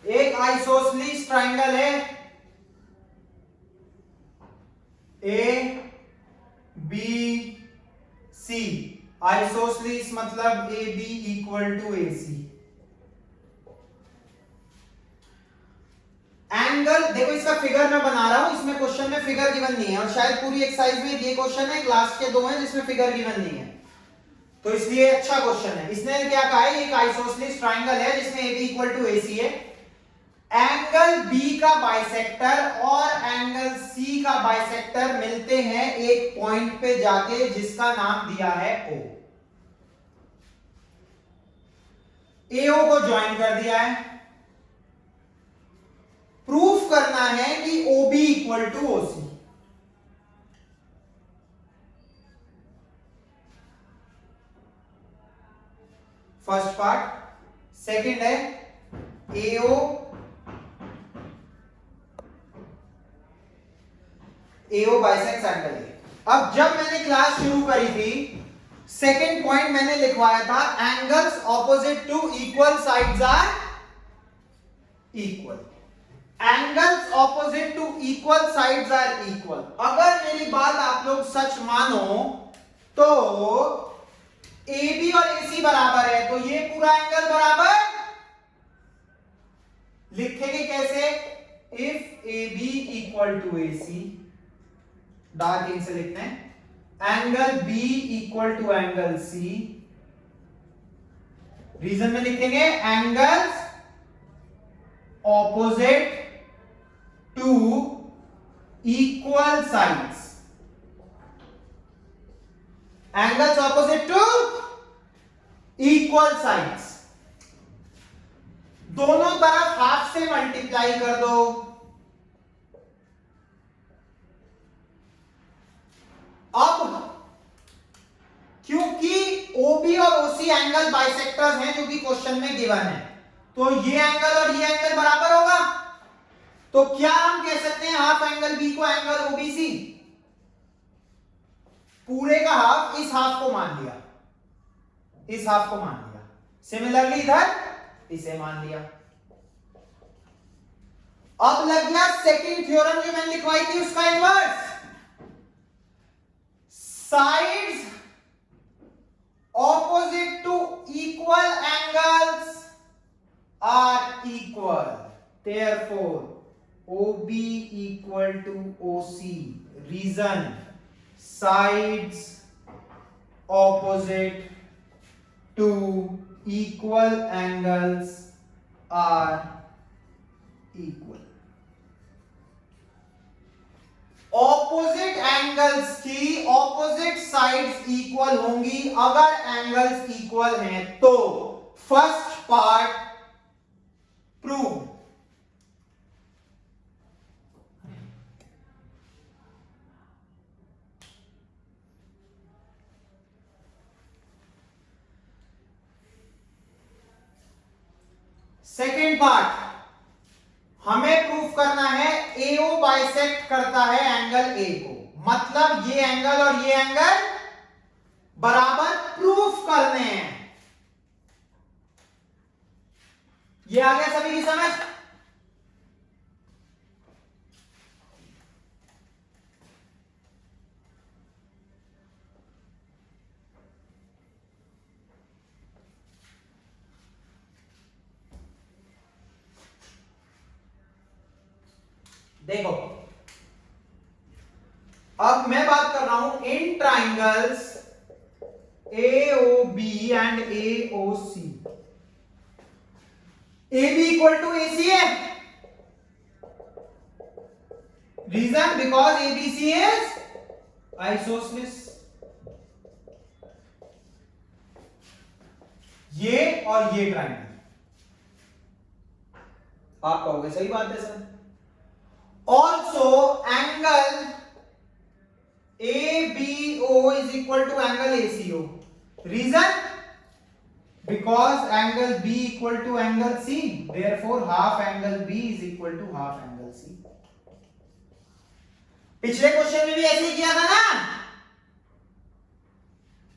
एक आइसोसेलेस ट्राइंगल है ABC। आइसोसेलेस मतलब AB equal to AC। Angle देखो, इसका फिगर मैं बना रहा हूं, इसमें क्वेश्चन में फिगर गिवन नहीं है, और शायद पूरी एक्सरसाइज में ये क्वेश्चन है, क्लास के 2 हैं जिसमें फिगर गिवन नहीं है, तो इसलिए अच्छा क्वेश्चन है। इसने क्या कहा है, एक आइसोसेलेस ट्राइंगल है जिसमें AB इक्वल टू AC है। एंगल B का बाइसेक्टर और एंगल C का बाइसेक्टर मिलते हैं एक पॉइंट पे जाके जिसका नाम दिया है O। AO को ज्वाइन कर दिया है। प्रूफ करना है कि OB equal to OC। First part. Second है एओ बाइसेक्ट्स एंगल ए। अब जब मैंने क्लास शुरू करी थी, सेकंड पॉइंट मैंने लिखवाया था, angles opposite to equal sides are equal. Angles opposite to equal sides are equal. अगर मेरी बात आप लोग सच मानो तो AB और AC बराबर है, तो ये पूरा एंगल बराबर लिखेंगे कैसे? If AB equal to AC, dark ink से लिखते हैं, angle B equal to angle C। Reason में लिखेंगे angles opposite to equal sides. Angles opposite to equal sides. दोनों तरफ हाफ से मल्टीप्लाई कर दो। अब क्योंकि OB और OC एंगल बाइसेक्टर्स हैं जो कि क्वेश्चन में गिवन है, तो ये एंगल और ये एंगल बराबर होगा। तो क्या हम कह सकते हैं हाफ एंगल B को एंगल OBC? पूरे का हाफ इस हाफ को मान लिया, इस हाफ को मान लिया। सिमिलरली इधर इसे मान लिया। अब लग गया सेकंड थ्योरम जो मैंने लिखवाई थी उसका inverse. Sides opposite to equal angles are equal, therefore OB equal to OC. Reason, sides opposite to equal angles are equal. Opposite angles की ऑपोजिट साइड्स इक्वल होंगी अगर एंगल्स इक्वल हैं तो। First part prove. Second part, हमें प्रूफ करना है AO बाइसेक्ट करता है एंगल A को, मतलब ये एंगल और ये एंगल बराबर प्रूफ करने हैं। ये आ गया सभी की समझ? देखो, अब मैं बात कर रहा हूं in triangles AOB and AOC। AB equal to AC है। Reason, because ABC is isosceles. ये और ये ट्राइंगल, आप कहोगे सही बात है sir. Also angle ABO is equal to angle ACO. Reason? Because angle B equal to angle C. Therefore half angle B is equal to half angle C. पिछले क्वेश्चन में भी ऐसे ही किया था ना।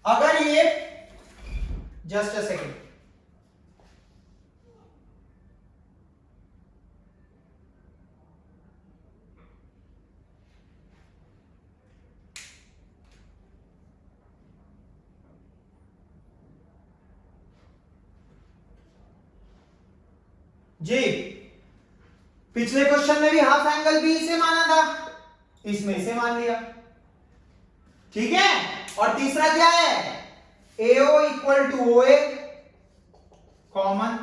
अगर ये जस्ट अ सेकेंड, जी पिछले क्वेश्चन में भी हाफ एंगल बी से माना था, इसमें इसे मान लिया, ठीक है। और तीसरा क्या है? AO equal to OA common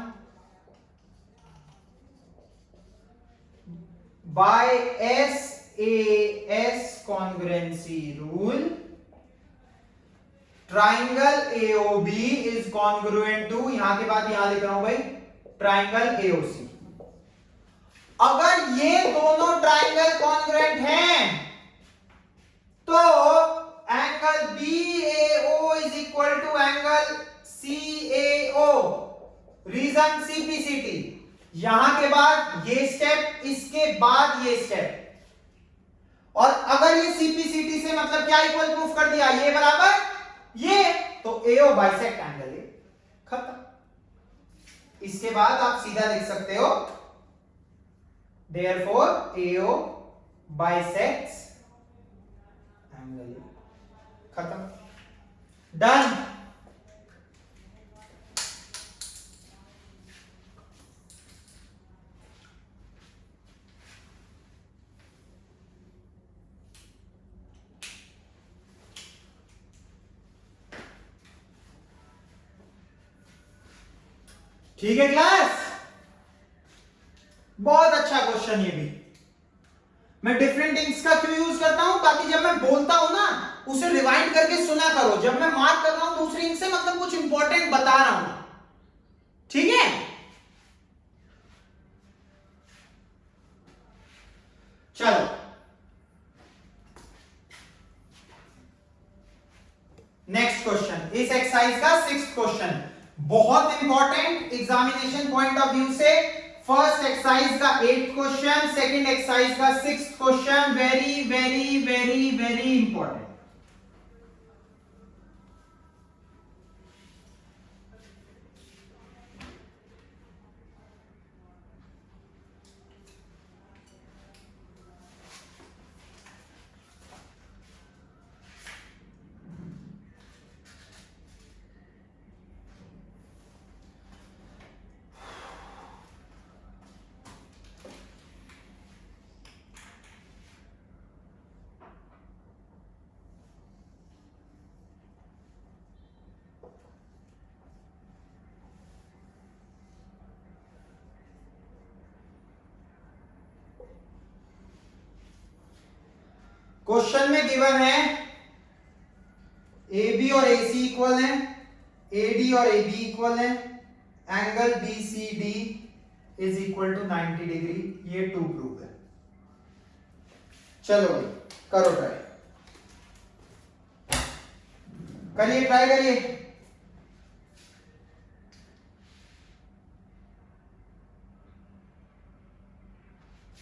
by SAS congruency rule. Triangle AOB is congruent to, यहां के बाद यहां लिख रहा हूं भाई, ट्राइंगल AOC। अगर ये दोनों ट्राइंगल कॉन्ग्रुएंट हैं तो angle BAO is equal to angle CAO। Done CPCT. यहां के बाद ये स्टेप, इसके बाद ये स्टेप। और अगर ये सीपीसीटी से मतलब क्या इक्वल प्रूफ कर दिया, ये बराबर ये, तो एओ बाइसेक्ट एंगल ए, खत्म। इसके बाद आप सीधा लिख सकते हो therefore AO bisects angle A, खत्म, डन। ठीक है क्लास, बहुत अच्छा क्वेश्चन ये भी। मैं डिफरेंट इंक्स का क्यों यूज करता हूं, ताकि जब मैं बोलता हूं ना उसे रिवाइंड करके सुना करो। जब मैं मार्क कर रहा हूं दूसरी इंक से, मतलब कुछ इंपॉर्टेंट बता रहा हूं, ठीक है। चलो नेक्स्ट क्वेश्चन, इस एक्सरसाइज का 6th क्वेश्चन, बहुत important examination point of view से। फर्स्ट एक्सरसाइज का 8th क्वेश्चन, सेकंड एक्सरसाइज का 6th question, very very very very important. Question में गिवन है AB और AC इक्वल है, AD और AB इक्वल है, angle BCD is equal to 90 degree, ये टू प्रूव है। चलो भाई करो ट्राई, करिए ट्राई करिए।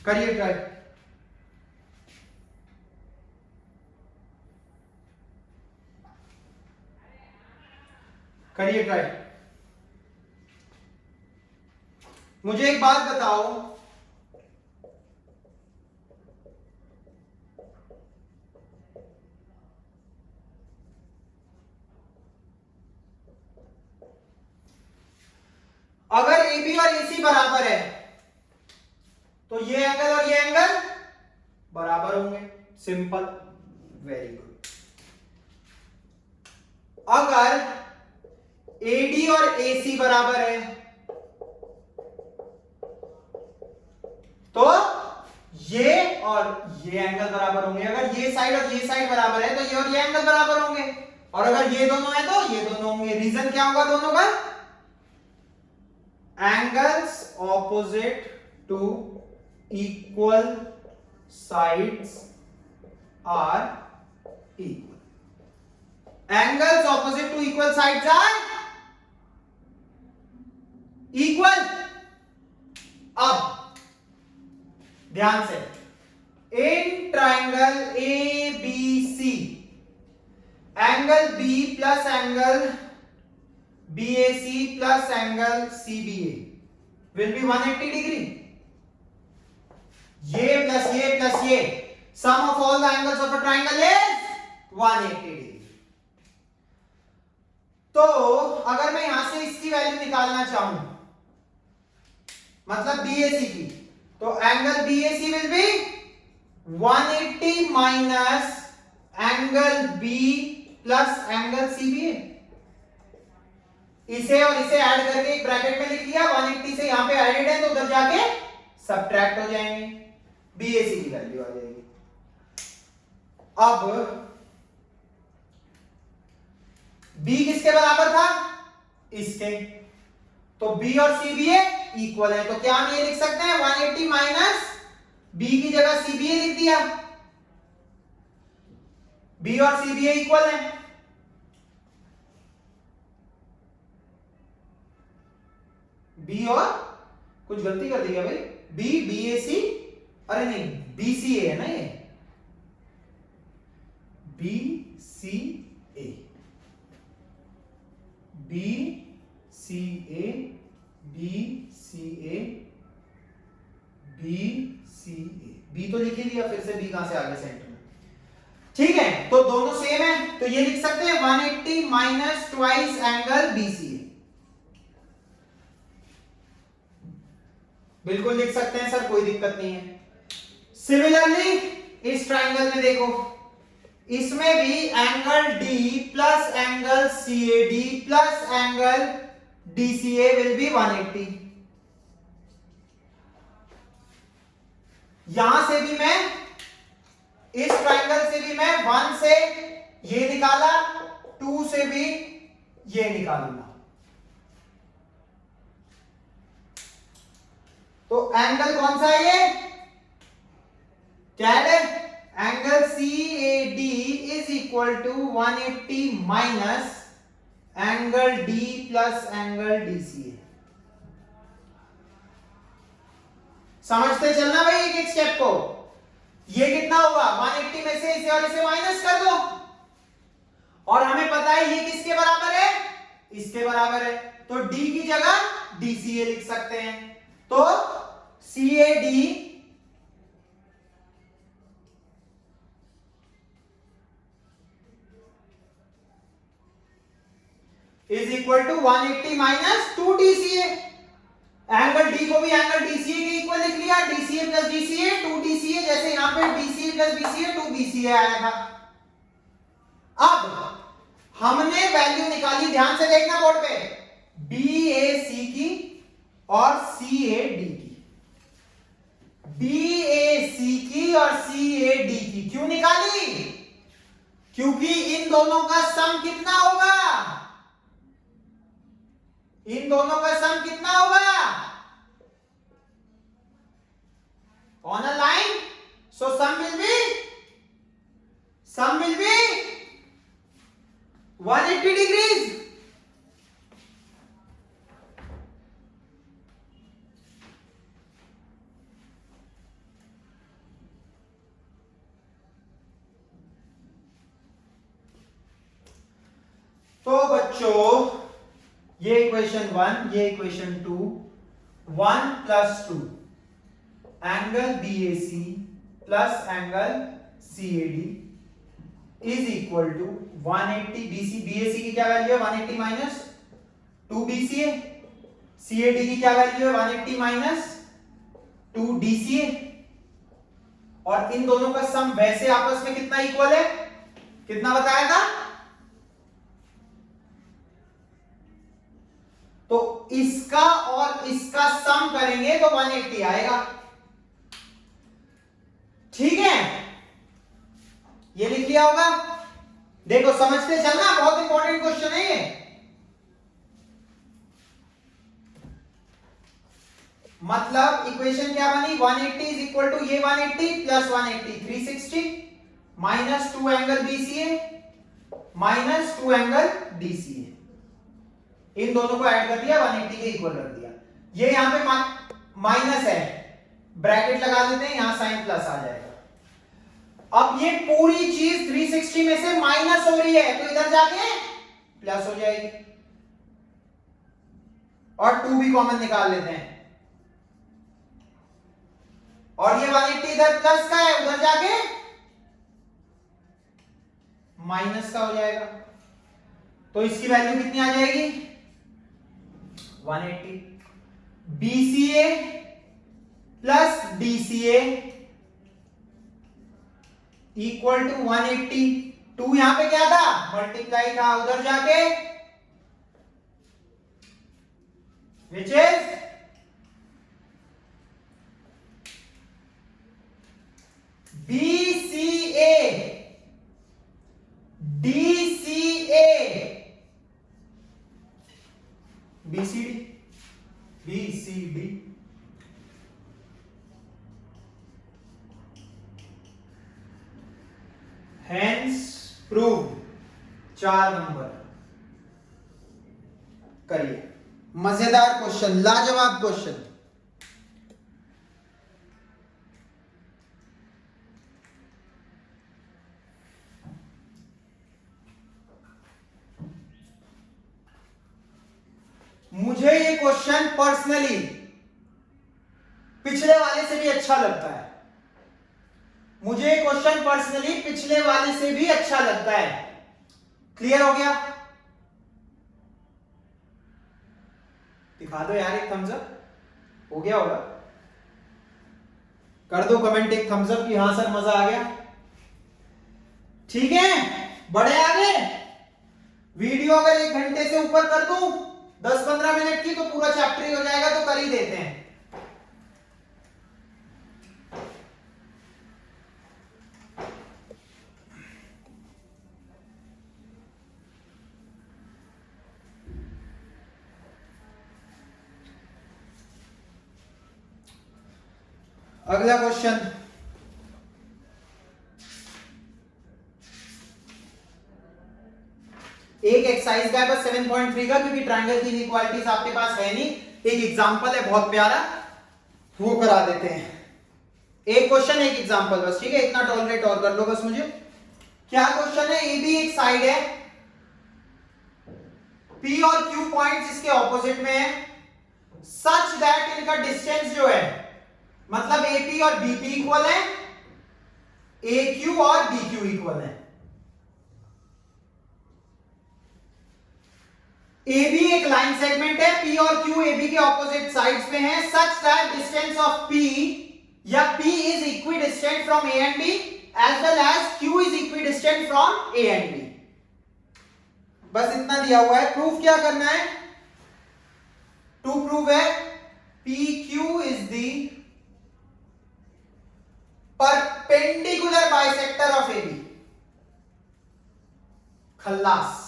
करिए ट्राई, करिए ट्राई। मुझे एक बात बताओ, अगर AB और AC बराबर है तो ये एंगल और ये एंगल बराबर होंगे, सिंपल, वेरी गुड। अगर AD और AC बराबर है तो ये और ये एंगल बराबर होंगे। अगर ये साइड और ये साइड बराबर है तो ये और ये एंगल बराबर होंगे, और अगर ये दोनों है तो ये दोनों होंगे। रीजन क्या होगा दोनों का, angles opposite to equal sides are equal. Angles opposite to equal sides are equal. अब ध्यान से, in triangle ABC angle B plus angle BAC plus angle CBA will be 180 degree. ये प्लस ये, sum of all the angles of a triangle is 180 degree. तो अगर मैं यहां से इसकी वैल्यू निकालना चाहूं, मतलब BAC की, तो angle BAC will be 180 minus angle B plus angle CBA। इसे और इसे ऐड करके एक ब्रैकेट में लिख लिया, 180 से यहां पे एडेड है तो उधर जाके सब्ट्रैक्ट हो जाएंगे, BAC की वैल्यू आ जाएगी। अब B किसके बराबर था, इसके, तो B और CBA इक्वल है, तो क्या हम ये लिख सकते हैं 180 माइनस B की जगह CBA लिख दिया, B और CBA इक्वल है। B कुछ गलती कर दी क्या भाई? बी बी ए सी, अरे नहीं बी सी ए है ना ये, बी सी ए, बी सी ए, बी सी ए, बी सी ए, बी तो लिख ही दिया, फिर से बी कहां से आ गया सेंटर में? ठीक है, तो दोनों सेम है, तो ये लिख सकते हैं 180 माइनस ट्वाइस एंगल बीसीए, बिल्कुल लिख सकते हैं सर, कोई दिक्कत नहीं है। सिमिलरली इस ट्राइंगल में देखो, इसमें भी angle D plus angle C A D plus angle D C A will be 180। यहां से भी मैं, इस ट्राइंगल से भी मैं 1 से ये निकाला, 2 से भी ये निकालूंगा, तो एंगल कौन सा है ये? क्या है? Angle C A D is equal to 180 minus angle D plus angle D C A. समझते चलना भाई एक एक स्टेप को। ये कितना होगा? 180 में से इसे और इसे माइनस कर दो, और हमें पता है ये किसके बराबर है? इसके बराबर है, तो d की जगह dca लिख सकते हैं, तो CAD is equal to 180 minus 2dca। Angle D को भी एंगल डीसीए के इक्वल लिख लिया, डीसीए प्लस डीसीए 2dca, जैसे यहां पे डीसीए प्लस बीसीए 2bca आया था। अब हमने वैल्यू निकाली, ध्यान से देखना बोर्ड पे, BAC की और CAD की, BAC की और CAD की क्यों निकाली? क्योंकि इन दोनों का सम कितना होगा? इन दोनों का सम कितना होगा? On a line, so sum will be 180 degrees. तो बच्चों ये इक्वेशन 1, ये equation 2, 1 plus 2 angle BAC plus angle CAD is equal to 180 BAC की क्या वैल्यू है? 180 माइनस 2BCA, CAD की क्या वैल्यू है? 180 माइनस 2DCA, और इन दोनों का सम वैसे आपस में कितना इक्वल है? कितना बताया था? तो इसका और इसका सम करेंगे तो 180 आएगा। ठीक है, ये लिख लिया होगा। देखो समझते चलना, बहुत इंपॉर्टेंट क्वेश्चन है ये। मतलब इक्वेशन क्या बनी? 180 इज इक्वल टू ये 180 plus 180 360 minus 2 angle BCA minus 2 angle DCA, इन दोनों को ऐड कर दिया, 180 के इक्वल रख दिया। ये यहां पे माइनस है, ब्रैकेट लगा देते हैं, यहां साइन प्लस आ जाएगा। अब ये पूरी चीज 360 में से माइनस हो रही है, तो इधर जाके प्लस हो जाएगी, और 2 भी कॉमन निकाल लेते हैं, और ये 180 इधर प्लस का है, उधर जाके माइनस का हो जाएगा, तो इसकी वैल्यू कितनी आ जाएगी? 180। BCA plus DCA equal to 180। 2 यहां पे क्या था? मल्टीप्लाई था, उधर जाके which is BCA DCA BCD Hence proved। 4 number करिए। मजेदार क्वेश्चन, लाजवाब क्वेश्चन। मुझे ये क्वेश्चन पर्सनली पिछले वाले से भी अच्छा लगता है, मुझे क्वेश्चन पर्सनली पिछले वाले से भी अच्छा लगता है। क्लियर हो गया? दिखा दो यार एक थम्स अप, हो गया होगा, कर दो कमेंट एक थम्स अप कि हां सर मजा आ गया। ठीक है, बढ़े आगे। वीडियो अगर 1 घंटे से ऊपर कर दूं 10-15 मिनट की तो पूरा चैप्टर ही हो जाएगा, तो कर ही देते हैं। अगला क्वेश्चन, एक एक्सरसाइज का है बस 7.3 का, क्योंकि ट्रायंगल की इनइक्वालिटीज आपके पास है नहीं। एक एग्जांपल है बहुत प्यारा, वो करा देते हैं। एक क्वेश्चन एक एग्जांपल बस, ठीक है? इतना टॉलरेट और कर लो बस मुझे। क्या क्वेश्चन है? ए भी एक साइड है, पी और क्यू पॉइंट्स इसके ऑपोजिट में है, सच दैट इनका डिस्टेंस जो है, मतलब एपी और बीपी इक्वल है, ए क्यू और बी क्यू इक्वल है। ए बी एक लाइन सेगमेंट है, पी और क्यू ए बी के ऑपोजिट साइड्स पे हैं, such that distance of P या P is equidistant from A and B as well as Q is equidistant from A and B. बस इतना दिया हुआ है। प्रूफ क्या करना है? टू प्रूव है P Q is the perpendicular bisector of A B. खल्लास।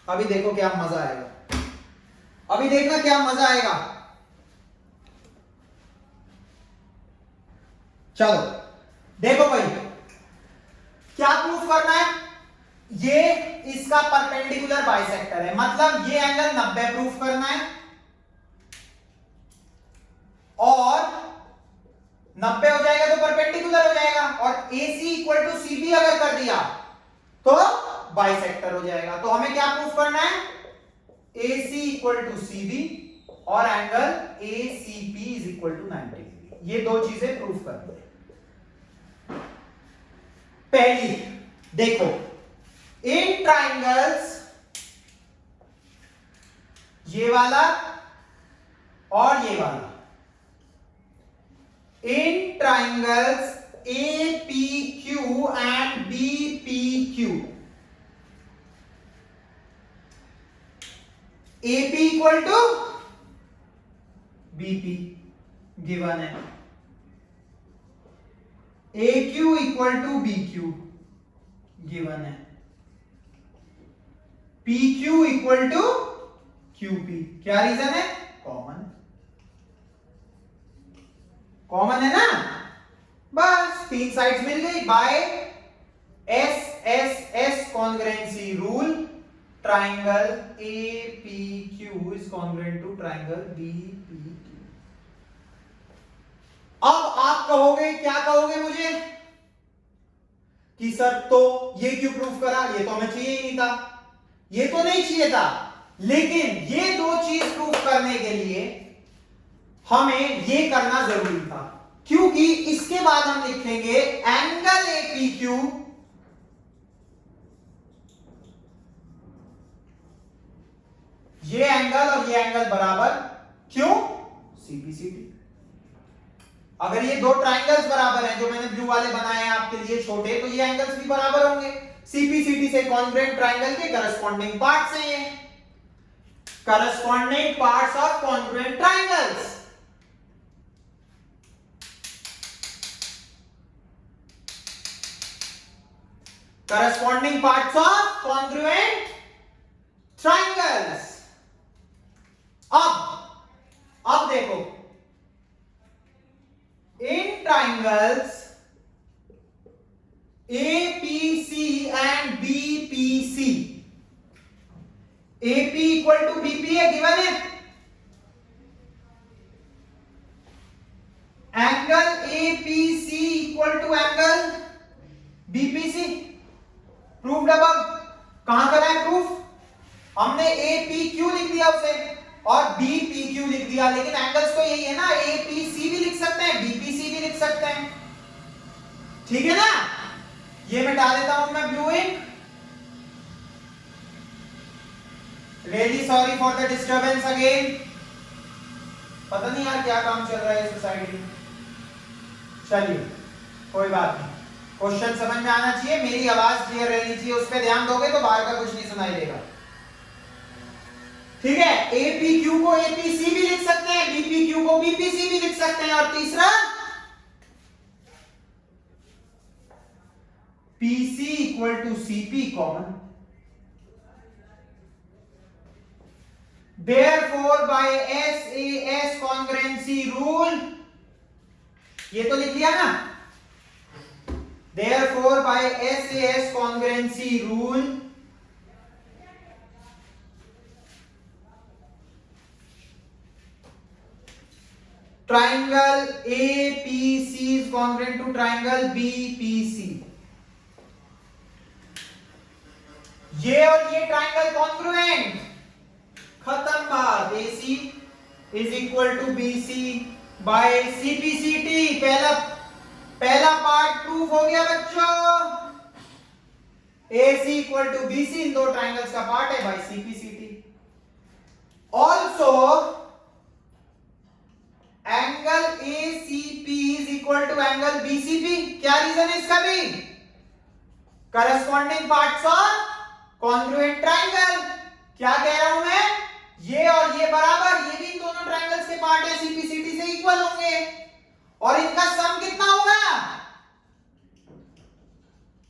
अभी देखो क्या मजा आएगा, अभी देखना क्या मजा आएगा। चलो देखो भाई, क्या प्रूफ करना है? ये इसका परपेंडिकुलर बाइसेक्टर है, मतलब ये एंगल 90 प्रूफ करना है, और 90 हो जाएगा तो परपेंडिकुलर हो जाएगा, और AC इक्वल टू CB अगर कर दिया तो बाइसेक्टर हो जाएगा। तो हमें क्या प्रूफ करना है? AC इक्वल टू CB और angle ACP is equal to 90 degree. ये दो चीजें प्रूफ करनी है। पहली देखो, इन ट्राइंगल्स, ये वाला और ये वाला, in triangles APQ and BPQ, AP equal to BP given है, AQ equal to BQ given है, PQ इक्वल टू QP। क्या रीजन है? कॉमन, कॉमन है ना, बस 3 साइड्स मिल गई। By SSS congruency rule, triangle APQ is congruent to triangle BPQ। अब आप कहोगे, क्या कहोगे मुझे कि सर तो ये क्यों प्रूफ करा, ये तो हमें चाहिए ही नहीं था, ये तो नहीं चाहिए था। लेकिन ये दो चीज प्रूफ करने के लिए हमें ये करना जरूरी था, क्योंकि इसके बाद हम लिखेंगे एंगल APQ ये एंगल और ये एंगल बराबर, क्यों? CPCT। अगर ये दो ट्राइंगल्स बराबर हैं, जो मैंने ब्लू वाले बनाए हैं आपके लिए छोटे, तो ये एंगल्स भी बराबर होंगे। CPCT से कॉन्ग्रुएंट ट्राइंगल के करस्पॉन्डिंग पार्ट्स हैं, ये corresponding parts of congruent triangles. Corresponding parts of congruent triangles. अब देखो, in triangles APC and BPC, AP equal to BP है, गिवन है, angle APC equal to angle BPC, proof अब कहां करा है प्रूफ? हमने APQ लिख दिया उसे, और BPQ लिख दिया, लेकिन एंगल्स तो यही है ना, APC भी लिख सकते हैं, BPC भी लिख सकते हैं, ठीक है ना। ये मिटा देता हूं मैं blue ink. Really sorry for the disturbance again, पता नहीं यार क्या काम चल रहा है सोसाइटी में। चलिए कोई बात नहीं, क्वेश्चन समझ में आना चाहिए, मेरी आवाज क्लियर रहनी चाहिए, उस पर ध्यान दोगे तो बाहर का कुछ नहीं सुनाई देगा, ठीक है। APQ को APC भी लिख सकते हैं, BPQ को BPC भी लिख सकते हैं, और तीसरा PC equal to CP common. Therefore by SAS congruency rule, ये तो लिख लिया ना, Therefore by SAS congruency rule triangle APC is congruent to triangle BPC। ये और ये ट्राइंगल कॉन्ग्रुएंट, खत्म बात। AC is equal to BC by CPCT। पहला पार्ट प्रूफ हो गया बच्चों, AC equal to BC इन दो ट्राइंगल्स का पार्ट है by CPCT। Also angle ACP is equal to angle BCP। क्या रीजन है इसका भी, corresponding parts of congruent triangle. क्या कह रहा हूं मैं, ये और ये बराबर, ये भी इन दोनों ट्राइंगल्स के पार्ट है, CPCT से इक्वल होंगे, और इनका सम कितना होगा,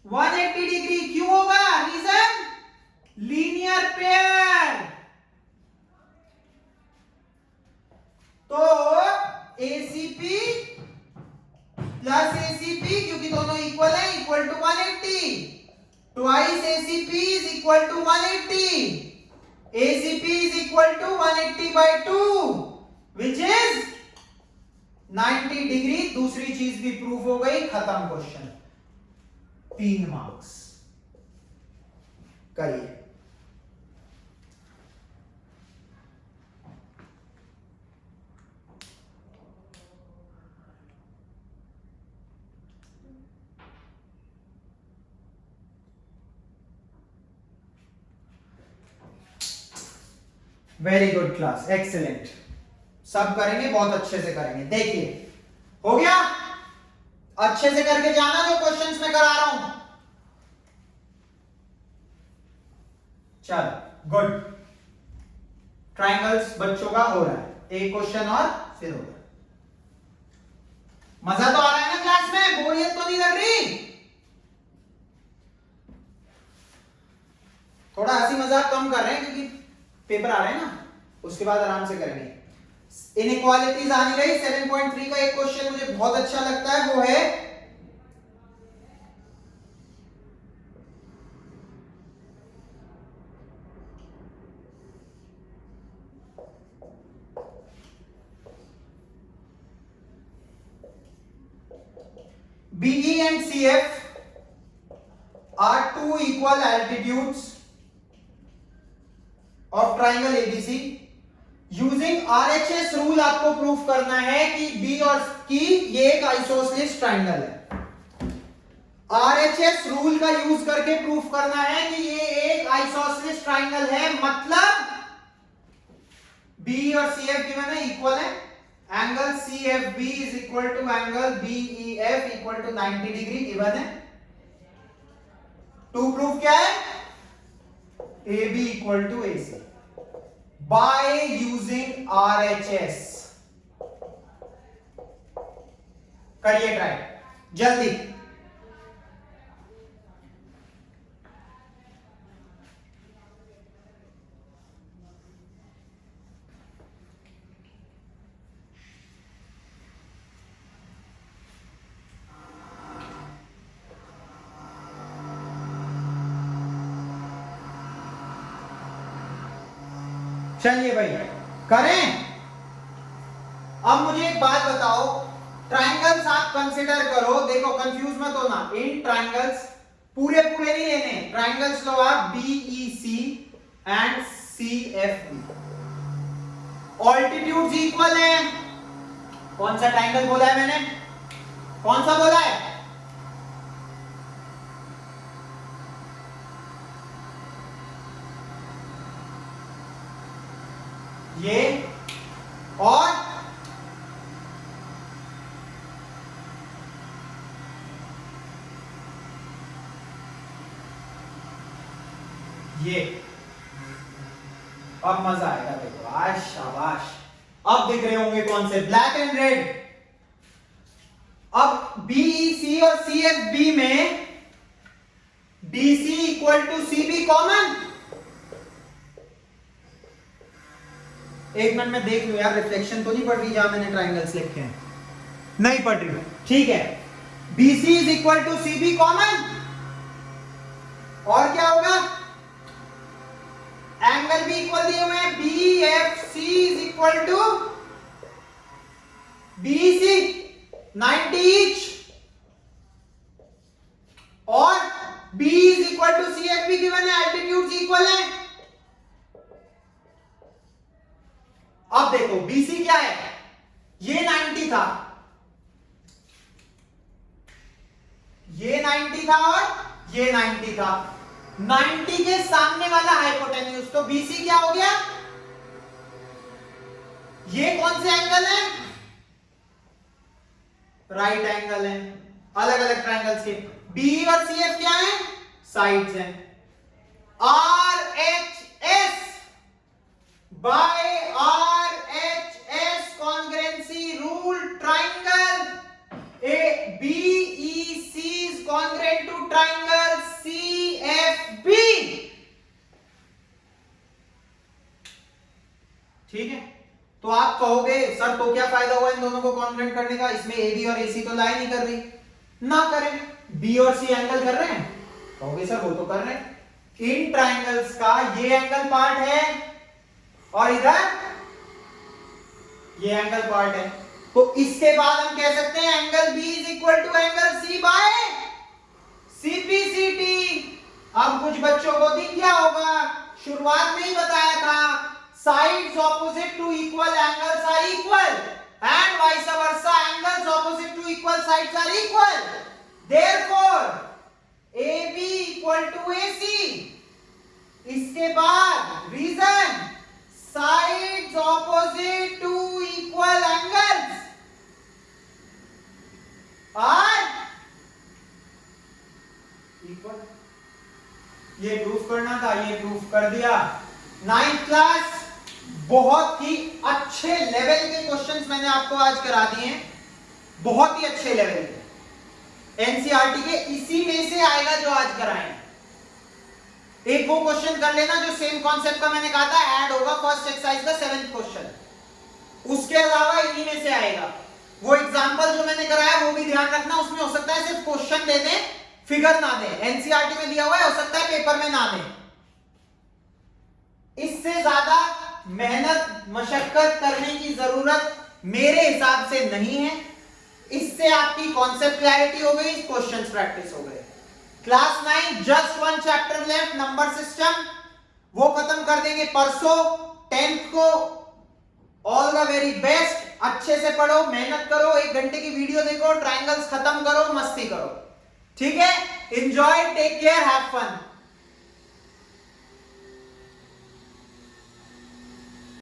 180 डिग्री। क्यों होगा, रीजन लीनियर पेयर। तो ACP प्लस ACP, क्योंकि दोनों इक्वल है, equal to 180। Twice ACP is equal to 180. ACP is equal to 180 by 2, which is 90 degree. दूसरी चीज भी प्रूफ हो गई, खत्म क्वेश्चन, 3 मार्क्स। करिए। वेरी गुड क्लास, एक्सीलेंट, सब करेंगे, बहुत अच्छे से करेंगे। देखिए हो गया, अच्छे से करके जाना जो क्वेश्चंस में करा रहा हूं। चलो गुड, ट्राइंगल्स बच्चों का हो रहा है, एक क्वेश्चन और फिर हो गया। मजा तो आ रहा है ना क्लास में, बोरियत तो नहीं लग रही। थोड़ा हंसी मजाक कम कर रहे हैं क्योंकि पेपर आ रहे हैं ना, उसके बाद आराम से करेंगे। इनइक्वालिटीज आनी रही। 7.3 का एक क्वेश्चन मुझे बहुत अच्छा लगता है, वो है BE and CF are two equal altitudes of triangle ABC। Using RHS rule आपको प्रूफ करना है कि B और की ये एक आइसोसेलेस ट्राइंगल है। RHS रूल का यूज करके प्रूफ करना है कि ये एक आइसोसेलेस ट्राइंगल है, मतलब B और CF गिवन है, इक्वल है। Angle CFB is equal to angle BEF equal to 90 degree given है। टू प्रूफ क्या है, AB equal to AC by using RHS। करिए ट्राई जल्दी। चलिए भाई करें। अब मुझे एक बात बताओ, ट्राइंगल्स आप कंसिडर करो, देखो कंफ्यूज मत होना, इन ट्राइंगल्स पूरे पूरे नहीं लेने, ट्राइंगल्स लो आप BEC and CFB। Altitudes equal है। कौन सा ट्रायंगल बोला है मैंने, कौन सा बोला है? ये और ये। अब मजा आएगा, देखो आज शाबाश। अब दिख रहे होंगे कौन से, ब्लैक एंड रेड। अब बीईसी और सीएफबी में BC equal to CB common. एक मिनट में देख लो यार, रिफ्लेक्शन तो नहीं पड़ रही जहां मैंने ट्राइंगल्स लिखे हैं, नहीं पड़ रही, ठीक है। BC is equal to CB common, और क्या होगा, एंगल भी इक्वल दिए हुए हैं, BFC is equal to BC 90 each, और B is equal to CFB given है, एल्टीट्यूड्स इक्वल है। अब देखो बीसी क्या है, ये 90 था, ये 90 था और ये 90 था, 90 के सामने वाला हाइपोटेन्यूज, तो बीसी क्या हो गया, ये कौन से एंगल है, राइट एंगल है, अलग अलग ट्रायंगल्स के। बी और सीएफ क्या है, साइड्स हैं। R H S by R H S congruency rule triangle A BEC is congruent to triangle CFB, ठीक है। तो आप कहोगे सर तो क्या फायदा हुआ इन दोनों को कॉन्ग्रेंट करने का, इसमें ए बी और एसी तो लाई नहीं कर रही, ना करें, बी और सी एंगल कर रहे हैं, कहोगे सर वो तो कर रहे हैं। इन ट्राइंगल्स का ये एंगल पार्ट है और इधर ये एंगल पार्ट है, तो इसके बाद हम कह सकते हैं angle B is equal to angle C by CPCT. अब कुछ बच्चों को दिख गया होगा, शुरुआत में ही बताया था, sides opposite to equal angles are equal and vice versa, angles opposite to equal sides are equal, therefore AB equal to AC। इसके बाद reason, sides opposite to equal angles are equal। ये प्रूफ करना था, ये प्रूफ कर दिया। 9th क्लास, बहुत ही अच्छे लेवल के क्वेश्चंस मैंने आपको आज करा दिए हैं, बहुत ही अच्छे लेवल के, एनसीईआरटी के इसी में से आएगा जो आज कराएं। एक वो क्वेश्चन कर लेना जो सेम कॉन्सेप्ट का मैंने कहा था, ऐड होगा फर्स्ट एक्सरसाइज का 7th क्वेश्चन, उसके अलावा इन्हीं में से आएगा। वो एग्जांपल जो मैंने कराया वो भी ध्यान रखना, उसमें हो सकता है सिर्फ क्वेश्चन दे दें, फिगर ना दें, एनसीईआरटी में दिया हुआ है, हो सकता है पेपर में ना दें। इससे ज्यादा मेहनत मशक्कत करने की जरूरत मेरे हिसाब से नहीं है, इससे आपकी कॉन्सेप्ट क्लैरिटी हो गई, क्वेश्चंस प्रैक्टिस हो गए। Class 9 just 1 chapter left, number system, वो खत्म कर देंगे परसों 10th को। ऑल द वेरी बेस्ट, अच्छे से पढ़ो, मेहनत करो, 1 घंटे की वीडियो देखो, ट्रायंगल्स खत्म करो, मस्ती करो, ठीक है। Enjoy, take care, have fun.